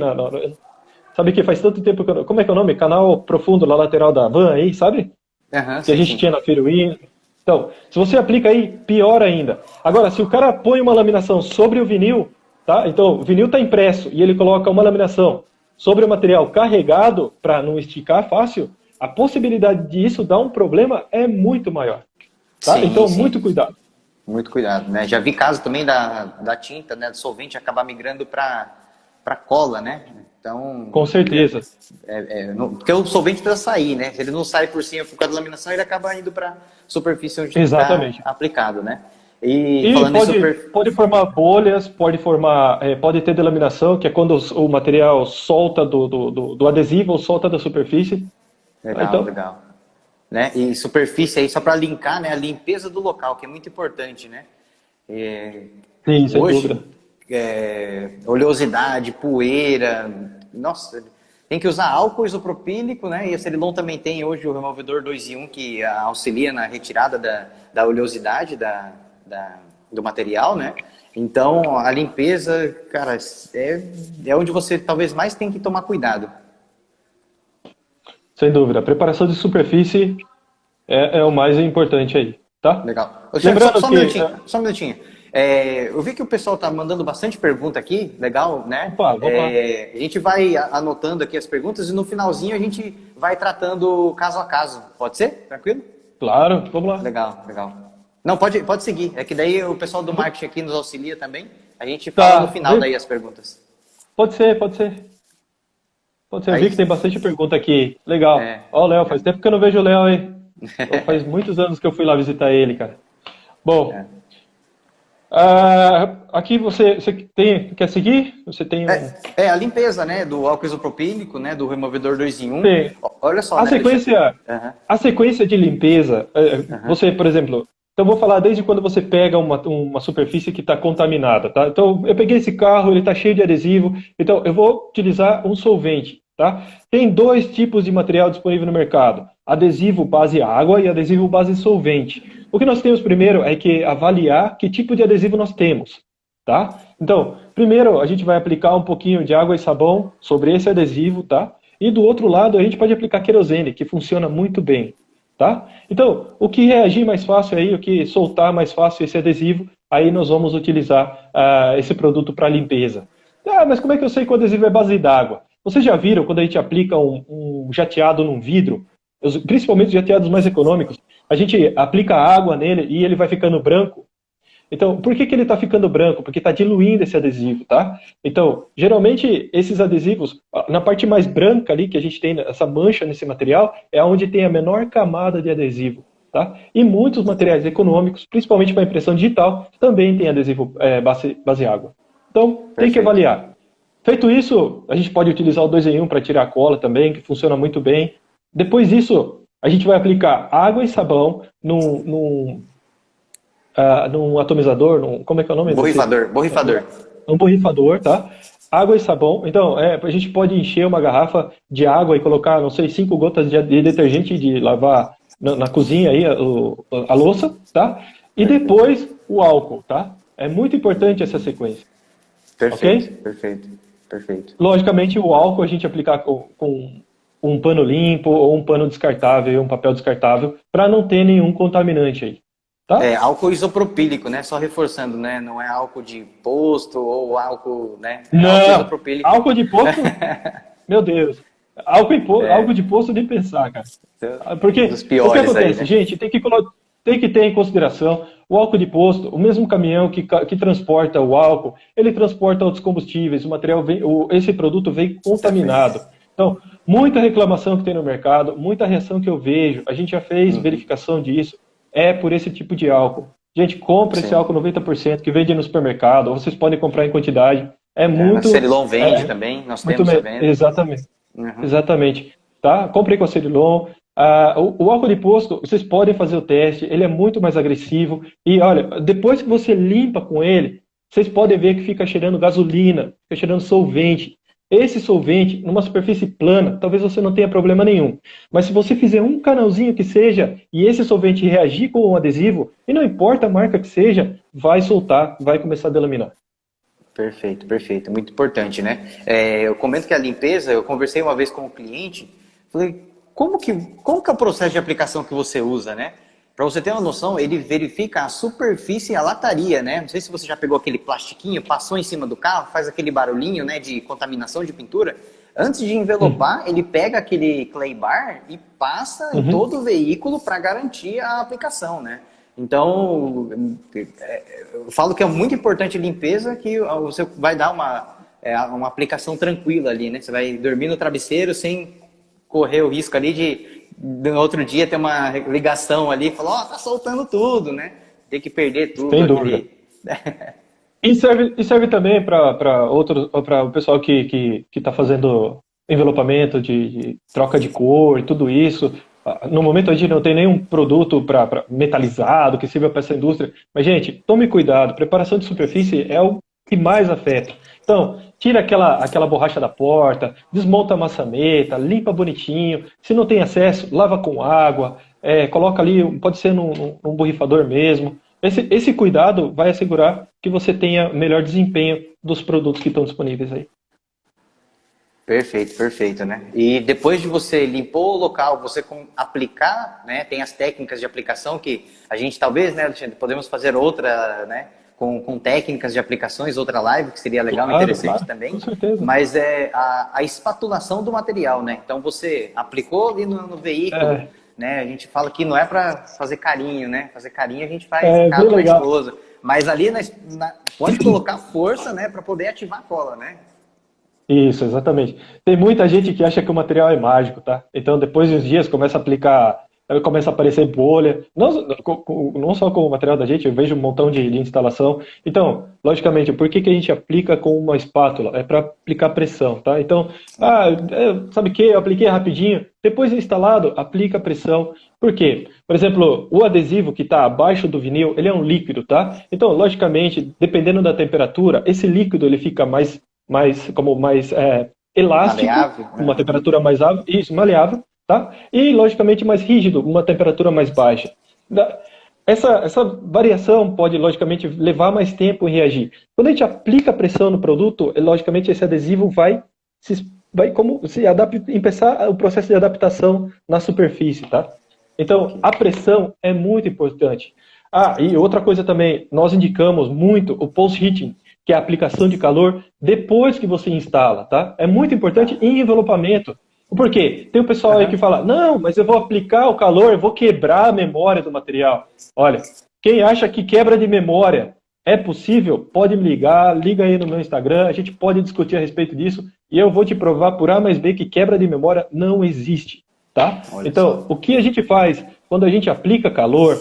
sabe que faz tanto tempo que como é que é o nome? Canal profundo na lateral da van aí, sabe? Que a gente tinha na Firewin. Então, se você aplica aí, pior ainda. Agora, se o cara põe uma laminação sobre o vinil, tá? Então, o vinil está impresso e ele coloca uma laminação sobre o material carregado para não esticar fácil, a possibilidade disso dar um problema é muito maior. Tá? Então, muito cuidado. Muito cuidado, né? Já vi casos também da tinta, né, do solvente acabar migrando para cola, né? Então, com certeza. Porque o solvente precisa sair, né? Se ele não sai por cima por causa da laminação, ele acaba indo para a superfície onde está aplicado, né? E falando pode formar bolhas, pode ter delaminação, que é quando o material solta do adesivo ou solta da superfície. Legal, legal. Né? E superfície aí, só para linkar, né? A limpeza do local, que é muito importante, né? Sim, sem dúvida. Oleosidade, poeira, nossa, tem que usar álcool isopropílico, né? E a Celedon também tem hoje o removedor 2 em 1 que auxilia na retirada da oleosidade do material, né? Então, a limpeza, cara, é onde você talvez mais tem que tomar cuidado. Sem dúvida. A preparação de superfície é o mais importante aí, tá? Legal. Só um minutinho. Eu vi que o pessoal tá mandando bastante pergunta aqui, legal, né? Opa, vamos lá. A gente vai anotando aqui as perguntas e no finalzinho a gente vai tratando caso a caso. Pode ser? Tranquilo? Claro, vamos lá. Legal, legal. Não, pode seguir. É que daí o pessoal do marketing aqui nos auxilia também. A gente fala no final daí as perguntas. Pode ser. Eu vi que tem bastante pergunta aqui. Legal. Ó, o Léo, faz tempo que eu não vejo o Léo aí. Faz muitos anos que eu fui lá visitar ele, cara. Bom, Aqui você quer seguir? Você tem A limpeza, né, do álcool isopropílico, né, do removedor 2 em 1. Sim. Olha só, A né, sequência, Uhum. a sequência de limpeza, você, por exemplo, então vou falar desde quando você pega uma superfície que está contaminada, tá? Então eu peguei esse carro, ele está cheio de adesivo, então eu vou utilizar um solvente, tá? Tem dois tipos de material disponível no mercado: adesivo base água e adesivo base solvente. O que nós temos primeiro é que avaliar que tipo de adesivo nós temos, tá? Então, primeiro a gente vai aplicar um pouquinho de água e sabão sobre esse adesivo, tá? E do outro lado a gente pode aplicar querosene, que funciona muito bem, tá? Então, o que reagir mais fácil aí, o que soltar mais fácil esse adesivo, aí nós vamos utilizar esse produto para limpeza. Mas como é que eu sei que o adesivo é base d'água? Vocês já viram quando a gente aplica um jateado num vidro, principalmente os jateados mais econômicos, a gente aplica água nele e ele vai ficando branco? Então, por que ele está ficando branco? Porque está diluindo esse adesivo, tá? Então, geralmente, esses adesivos, na parte mais branca ali, que a gente tem essa mancha nesse material, é onde tem a menor camada de adesivo, tá? E muitos materiais econômicos, principalmente para impressão digital, também tem adesivo base água. Então, tem que avaliar. Feito isso, a gente pode utilizar o 2 em 1 para tirar a cola também, que funciona muito bem. Depois disso, a gente vai aplicar água e sabão num atomizador, como é que é o nome? Borrifador. Um borrifador, tá? Água e sabão. Então, a gente pode encher uma garrafa de água e colocar, não sei, 5 gotas de detergente de lavar na cozinha aí, a louça, tá? E depois o álcool, tá? É muito importante essa sequência. Perfeito, okay? Perfeito. Logicamente, o álcool a gente aplicar com um pano limpo ou um pano descartável, um papel descartável, para não ter nenhum contaminante aí. Tá? Álcool isopropílico, né? Só reforçando, né? Não é álcool de posto ou álcool, né? Não, álcool isopropílico. Álcool de posto? Meu Deus. Álcool de posto nem pensar, cara. Porque o que acontece, aí, né? gente, tem que ter em consideração o álcool de posto, o mesmo caminhão que transporta o álcool, ele transporta outros combustíveis, esse produto vem contaminado. Então, muita reclamação que tem no mercado, muita reação que eu vejo, a gente já fez verificação disso, é por esse tipo de álcool. Gente, compra esse álcool 90% que vende no supermercado, ou vocês podem comprar em quantidade. Muito... A Cerilon vende também, nós temos a venda. Exatamente. Exatamente. Tá? Comprei com a Cerilon. O álcool de posto, vocês podem fazer o teste, ele é muito mais agressivo. E olha, depois que você limpa com ele, vocês podem ver que fica cheirando gasolina, fica cheirando solvente. Esse solvente, numa superfície plana, talvez você não tenha problema nenhum. Mas se você fizer um canalzinho que seja, e esse solvente reagir com um adesivo, e não importa a marca que seja, vai soltar, vai começar a delaminar. Perfeito. Muito importante, né? Eu comento que a limpeza, eu conversei uma vez com um cliente, falei, como que é o processo de aplicação que você usa, né? Para você ter uma noção, ele verifica a superfície e a lataria, né? Não sei se você já pegou aquele plastiquinho, passou em cima do carro, faz aquele barulhinho, né, de contaminação de pintura. Antes de envelopar, ele pega aquele clay bar e passa em todo o veículo para garantir a aplicação, né? Então, eu falo que é muito importante a limpeza, que você vai dar uma aplicação tranquila ali, né? Você vai dormir no travesseiro sem correr o risco ali de no outro dia ter uma ligação ali e falar, tá soltando tudo, né? Tem que perder tudo. Sem dúvida. E serve também para o pessoal que está fazendo envelopamento de troca de cor e tudo isso. No momento a gente não tem nenhum produto para metalizado que sirva para essa indústria. Mas, gente, tome cuidado. Preparação de superfície é o que mais afeta. Então, tira aquela borracha da porta, desmonta a maçaneta, limpa bonitinho. Se não tem acesso, lava com água, coloca ali, pode ser num borrifador mesmo. Esse cuidado vai assegurar que você tenha melhor desempenho dos produtos que estão disponíveis aí. Perfeito, né? E depois de você limpou o local, você aplicar, né? Tem as técnicas de aplicação que a gente talvez, né, Alexandre, podemos fazer outra, né? Com técnicas de aplicações, outra live, que seria legal e interessante também. Com certeza. Mas a espatulação do material, né? Então você aplicou ali no veículo, né? A gente fala que não é para fazer carinho, né? Fazer carinho a gente faz casa com a esposa. Mas ali pode colocar força, né? Para poder ativar a cola, né? Isso, exatamente. Tem muita gente que acha que o material é mágico, tá? Então depois de uns dias começa a aplicar aí começa a aparecer bolha, não só com o material da gente, eu vejo um montão de instalação. Então, logicamente, por que a gente aplica com uma espátula? É para aplicar pressão, tá? Então, sabe o que? Eu apliquei rapidinho, depois de instalado, aplica pressão. Por quê? Por exemplo, o adesivo que está abaixo do vinil, ele é um líquido, tá? Então, logicamente, dependendo da temperatura, esse líquido ele fica mais elástico, Maleável, uma temperatura mais alta, isso, maleável, tá? E, logicamente, mais rígido, uma temperatura mais baixa. Essa variação pode, logicamente, levar mais tempo em reagir. Quando a gente aplica pressão no produto, logicamente, esse adesivo vai começar o processo de adaptação na superfície, tá? Então, a pressão é muito importante. E outra coisa também, nós indicamos muito o post-heating, que é a aplicação de calor depois que você instala, tá? É muito importante em envelopamento. Por quê? Tem o pessoal aí que fala, não, mas eu vou aplicar o calor, eu vou quebrar a memória do material. Olha, quem acha que quebra de memória é possível, pode me ligar, liga aí no meu Instagram, a gente pode discutir a respeito disso, e eu vou te provar por A mais B que quebra de memória não existe, tá? Então, o que a gente faz quando a gente aplica calor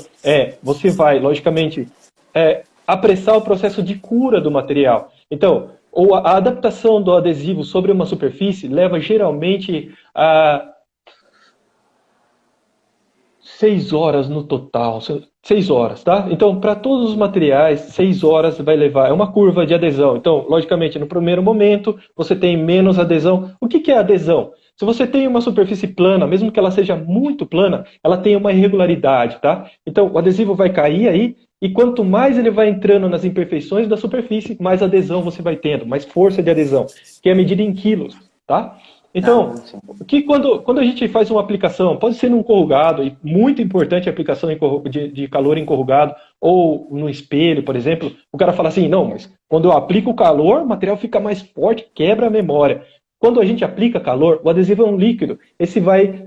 você vai, logicamente, apressar o processo de cura do material. Então, a adaptação do adesivo sobre uma superfície leva geralmente a 6 horas no total. 6 horas, tá? Então, para todos os materiais, 6 horas vai levar. É uma curva de adesão. Então, logicamente, no primeiro momento, você tem menos adesão. O que é adesão? Se você tem uma superfície plana, mesmo que ela seja muito plana, ela tem uma irregularidade, tá? Então, o adesivo vai cair aí, e quanto mais ele vai entrando nas imperfeições da superfície, mais adesão você vai tendo, mais força de adesão, que é medida em quilos, tá? Então, quando a gente faz uma aplicação, pode ser num corrugado, e muito importante a aplicação de calor em corrugado, ou no espelho, por exemplo, o cara fala assim, não, mas quando eu aplico o calor, o material fica mais forte, quebra a memória. Quando a gente aplica calor, o adesivo é um líquido, esse vai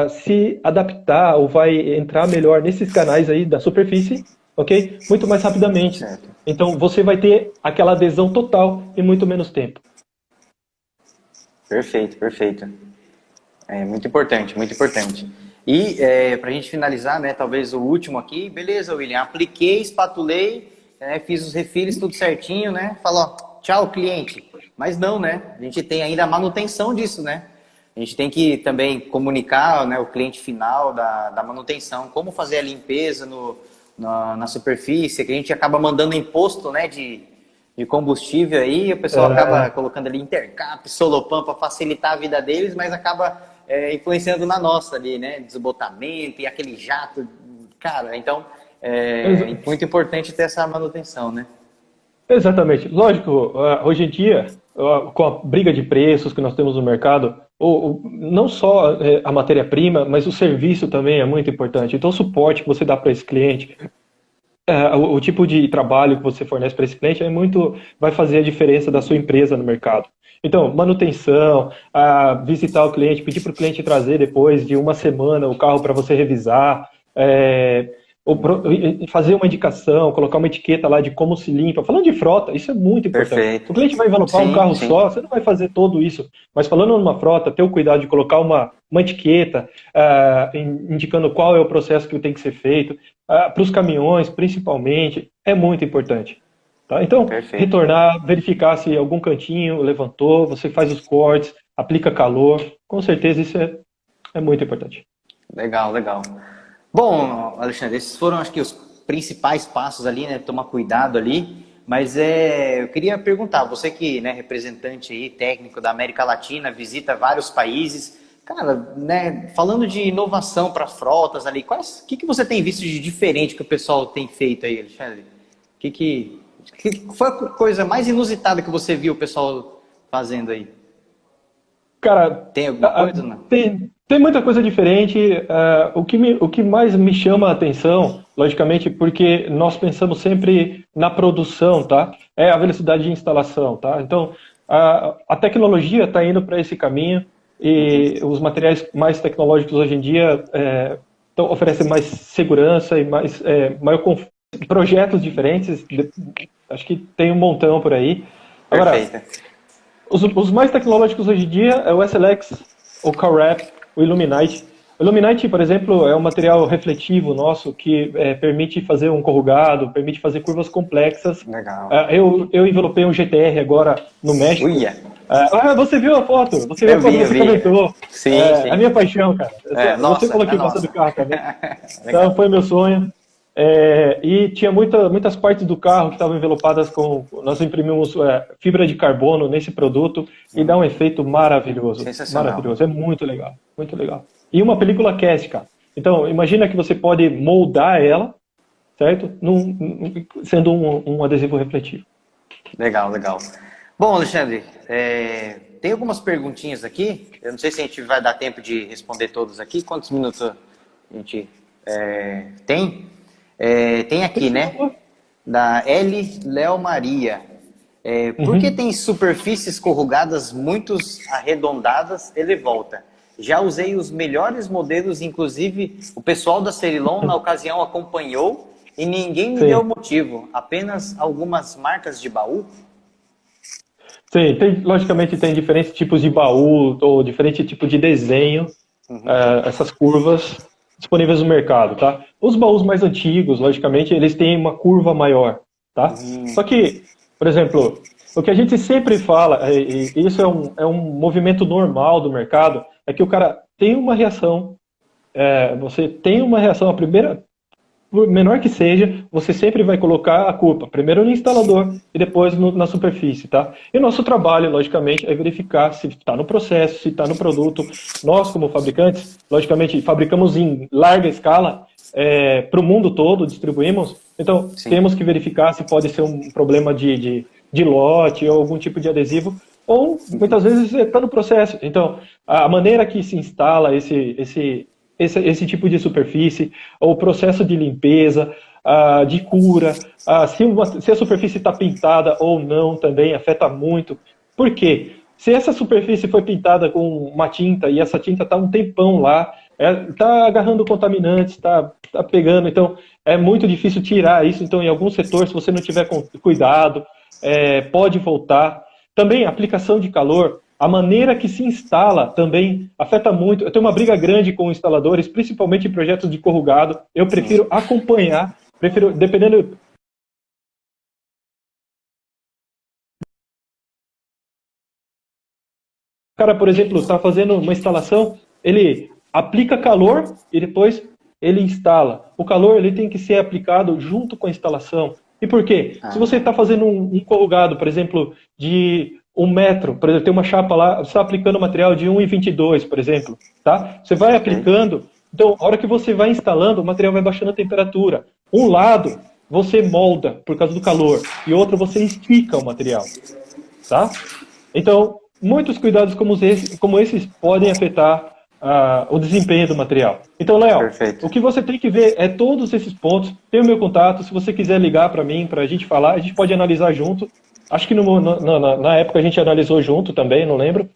se adaptar ou vai entrar melhor nesses canais aí da superfície, ok? Muito mais rapidamente. Certo. Então você vai ter aquela adesão total em muito menos tempo. Perfeito, perfeito. É muito importante, muito importante. E para a gente finalizar, né, talvez o último aqui, beleza, William, apliquei, espatulei, fiz os refills tudo certinho, né? Falou, tchau, cliente. Mas não, né? A gente tem ainda a manutenção disso, né? A gente tem que também comunicar, né, o cliente final da manutenção, como fazer a limpeza na superfície, que a gente acaba mandando imposto, né, de combustível aí, o pessoal acaba colocando ali intercap, solopan para facilitar a vida deles, mas acaba influenciando na nossa ali, né? Desbotamento e aquele jato, cara, então é muito importante ter essa manutenção, né? Exatamente. Lógico, hoje em dia, com a briga de preços que nós temos no mercado, não só a matéria-prima, mas o serviço também é muito importante. Então, o suporte que você dá para esse cliente, o tipo de trabalho que você fornece para esse cliente vai fazer a diferença da sua empresa no mercado. Então, manutenção, visitar o cliente, pedir para o cliente trazer depois de uma semana o carro para você revisar, fazer uma indicação, colocar uma etiqueta lá de como se limpa. Falando de frota, isso é muito importante. Perfeito. O cliente vai envelopar um carro só, você não vai fazer tudo isso. Mas falando numa frota, ter o cuidado de colocar uma etiqueta indicando qual é o processo que tem que ser feito, para os caminhões, principalmente, é muito importante. Tá? Então, retornar, verificar se algum cantinho levantou, você faz os cortes, aplica calor, com certeza isso é muito importante. Legal, legal. Bom, Alexandre, esses foram, acho que, os principais passos ali, né? Tomar cuidado ali. Mas eu queria perguntar, você que é representante aí, técnico da América Latina, visita vários países. Cara, né, falando de inovação para frotas ali, o que você tem visto de diferente que o pessoal tem feito aí, Alexandre? Que foi a coisa mais inusitada que você viu o pessoal fazendo aí? Cara, tem alguma coisa, não? Tem muita coisa diferente. O que mais me chama a atenção, logicamente, porque nós pensamos sempre na produção, tá? É a velocidade de instalação, tá? Então, a tecnologia está indo para esse caminho e os materiais mais tecnológicos hoje em dia oferecem mais segurança e maior conforto. Projetos diferentes, acho que tem um montão por aí. Agora, os mais tecnológicos hoje em dia é o SLX, o CoreWrap, o Illuminite. Illuminite, por exemplo, é um material refletivo nosso que permite fazer um corrugado, permite fazer curvas complexas. Legal. Eu envelopei um GTR agora no México. Uia. Você viu a foto? Você viu a foto, você comentou. Sim, sim. É a minha paixão, cara. Você falou que gosta do carro também. Então foi meu sonho. E tinha muitas partes do carro que estavam envelopadas com... Nós imprimimos fibra de carbono nesse produto e dá um efeito maravilhoso. Sensacional. Maravilhoso, é muito legal, muito legal. E uma película cast, cara. Então, imagina que você pode moldar ela, certo? Sendo um adesivo refletivo. Legal, legal. Bom, Alexandre, tem algumas perguntinhas aqui. Eu não sei se a gente vai dar tempo de responder todas aqui. Quantos minutos a gente tem? Tem aqui, né? Da L. Léo Maria. Por que tem superfícies corrugadas muito arredondadas, ele volta? Já usei os melhores modelos, inclusive o pessoal da Cerilon na ocasião acompanhou e ninguém me deu motivo, apenas algumas marcas de baú. Sim, logicamente tem diferentes tipos de baú ou diferente tipo de desenho, essas curvas disponíveis no mercado, tá? Os baús mais antigos, logicamente, eles têm uma curva maior, tá? Só que, por exemplo, o que a gente sempre fala, e isso é um movimento normal do mercado, é que o cara tem uma reação, você tem uma reação, a primeira, por menor que seja, você sempre vai colocar a culpa, primeiro no instalador e depois na superfície, tá? E o nosso trabalho, logicamente, é verificar se está no processo, se está no produto. Nós, como fabricantes, logicamente, fabricamos em larga escala para o mundo todo, distribuímos, então temos que verificar se pode ser um problema de lote ou algum tipo de adesivo, ou muitas vezes está no processo. Então, a maneira que se instala esse tipo de superfície, o processo de limpeza, de cura, se a superfície está pintada ou não também afeta muito. Por quê? Se essa superfície foi pintada com uma tinta e essa tinta está um tempão lá, está agarrando contaminantes, está pegando, então é muito difícil tirar isso. Então, em alguns setores, se você não tiver cuidado, pode voltar. Também a aplicação de calor, a maneira que se instala também afeta muito. Eu tenho uma briga grande com instaladores, principalmente em projetos de corrugado. Eu prefiro acompanhar, dependendo... O cara, por exemplo, está fazendo uma instalação, ele aplica calor e depois ele instala. O calor ele tem que ser aplicado junto com a instalação. E por quê? Se você está fazendo um corrugado, por exemplo, de 1 metro, por exemplo, tem uma chapa lá, você está aplicando material de 1,22, por exemplo, tá? Você vai aplicando, então, a hora que você vai instalando, o material vai baixando a temperatura. Um lado, você molda por causa do calor, e outro, você estica o material, tá? Então, muitos cuidados como esses podem afetar o desempenho do material. Então, Léo, o que você tem que ver é todos esses pontos. Tem o meu contato, se você quiser ligar para mim, para a gente falar, a gente pode analisar junto. Acho que na época a gente analisou junto também, não lembro.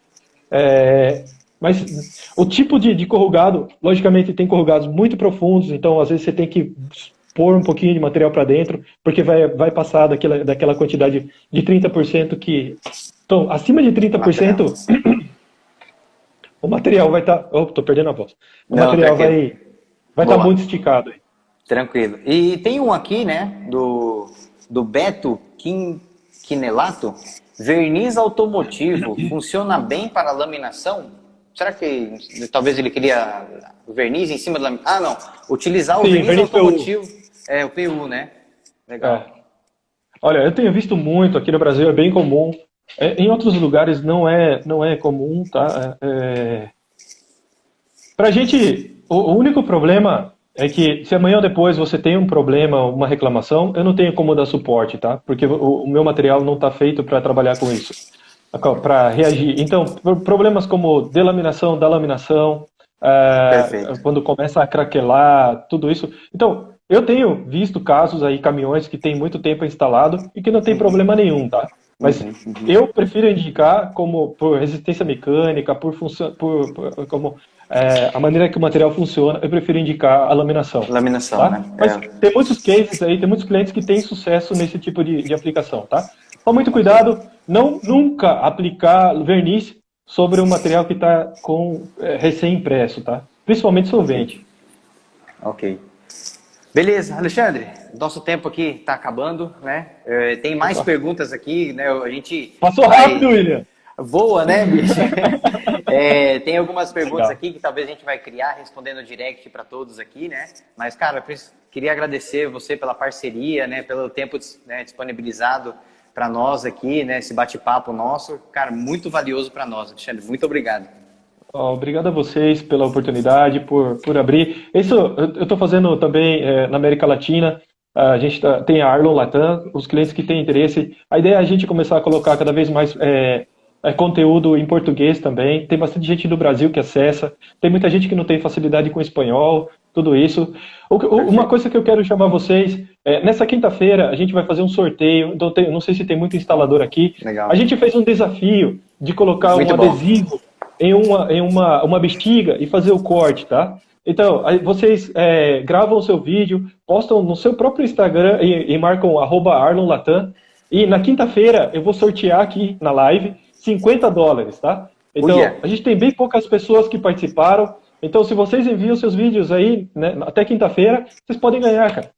Mas o tipo de corrugado, logicamente tem corrugados muito profundos, então às vezes você tem que pôr um pouquinho de material para dentro, porque vai passar daquela quantidade de 30% que... Então, acima de 30%... O material vai estar... Tô perdendo a voz. O material vai estar muito esticado. Tranquilo. E tem um aqui, né, do Beto Quinelato. Verniz automotivo funciona bem para laminação? Será que talvez ele queria verniz em cima da laminação? Ah, não. Utilizar o verniz automotivo. PU. O PU, né? Legal. Olha, eu tenho visto muito aqui no Brasil, é bem comum. Em outros lugares não é comum, tá? Pra gente, o único problema é que se amanhã ou depois você tem um problema, uma reclamação, eu não tenho como dar suporte, tá? Porque o meu material não está feito para trabalhar com isso, para reagir. Então, problemas como delaminação da laminação, quando começa a craquelar, tudo isso. Então, eu tenho visto casos aí, caminhões que tem muito tempo instalado e que não tem problema nenhum, tá? Mas eu prefiro indicar como por resistência mecânica, como a maneira que o material funciona, eu prefiro indicar a laminação. Laminação, tá? né? Mas tem muitos cases aí, tem muitos clientes que têm sucesso nesse tipo de aplicação, tá? Então, muito cuidado, nunca aplicar verniz sobre um material que está com recém-impresso, tá? principalmente solvente. Ok. Beleza, Alexandre, nosso tempo aqui está acabando, né? Tem mais perguntas aqui, né? A gente Passou rápido, William. Voa, né, bicho? Tem algumas perguntas aqui que talvez a gente vai criar respondendo direct para todos aqui, né? Mas, cara, queria agradecer você pela parceria, né? Pelo tempo, né, disponibilizado para nós aqui, né? Esse bate-papo nosso, cara, muito valioso para nós, Alexandre. Muito obrigado. Obrigado a vocês pela oportunidade, por abrir. Isso eu estou fazendo também na América Latina. A gente tem a Arlon Latam, os clientes que têm interesse. A ideia é a gente começar a colocar cada vez mais conteúdo em português também. Tem bastante gente do Brasil que acessa. Tem muita gente que não tem facilidade com espanhol, tudo isso. Uma coisa que eu quero chamar vocês, nessa quinta-feira a gente vai fazer um sorteio. Então não sei se tem muito instalador aqui. Legal. A gente fez um desafio de colocar um adesivo em uma bexiga e fazer o corte, tá? Então, aí vocês gravam o seu vídeo, postam no seu próprio Instagram e marcam @ArlonLatam. E na quinta-feira eu vou sortear aqui na live $50, tá? Então, a gente tem bem poucas pessoas que participaram. Então, se vocês enviam seus vídeos aí, né, até quinta-feira, vocês podem ganhar, cara.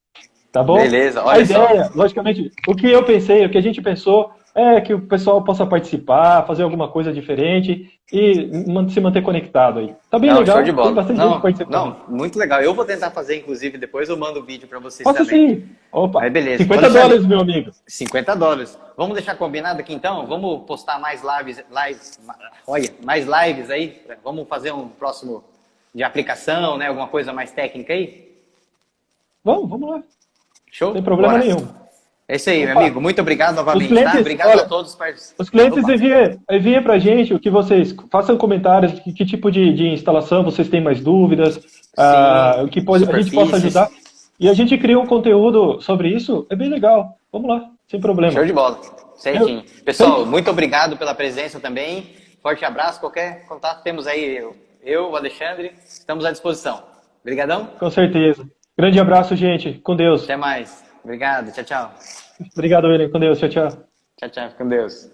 Tá bom? Beleza, olha só. A ideia, logicamente, o que eu pensei, o que a gente pensou é que o pessoal possa participar, fazer alguma coisa diferente e se manter conectado aí. Tá bem legal, show de bola. Tem bastante gente participando. Não, muito legal. Eu vou tentar fazer, inclusive, depois eu mando o vídeo para vocês Posso também. sim. Opa, Aí, beleza. $50, meu amigo. $50. Vamos deixar combinado aqui, então? Vamos postar mais mais lives aí? Vamos fazer um próximo de aplicação, né? Alguma coisa mais técnica aí? Vamos lá. Show? Não tem problema Bora. nenhum. É isso aí, meu amigo. Muito obrigado novamente, clientes, tá? Obrigado olha, a todos. Os clientes enviem pra gente o que vocês... Façam comentários, que tipo de instalação vocês têm mais dúvidas, o que a gente possa ajudar. E a gente cria um conteúdo sobre isso, é bem legal. Vamos lá, sem problema. Show de bola. Certinho. Pessoal, muito obrigado pela presença também. Forte abraço. Qualquer contato temos aí, o Alexandre, estamos à disposição. Obrigadão. Com certeza. Grande abraço, gente. Com Deus. Até mais. Obrigado. Tchau, tchau. Obrigado, William. Com Deus. Tchau, tchau. Tchau, tchau. Com Deus.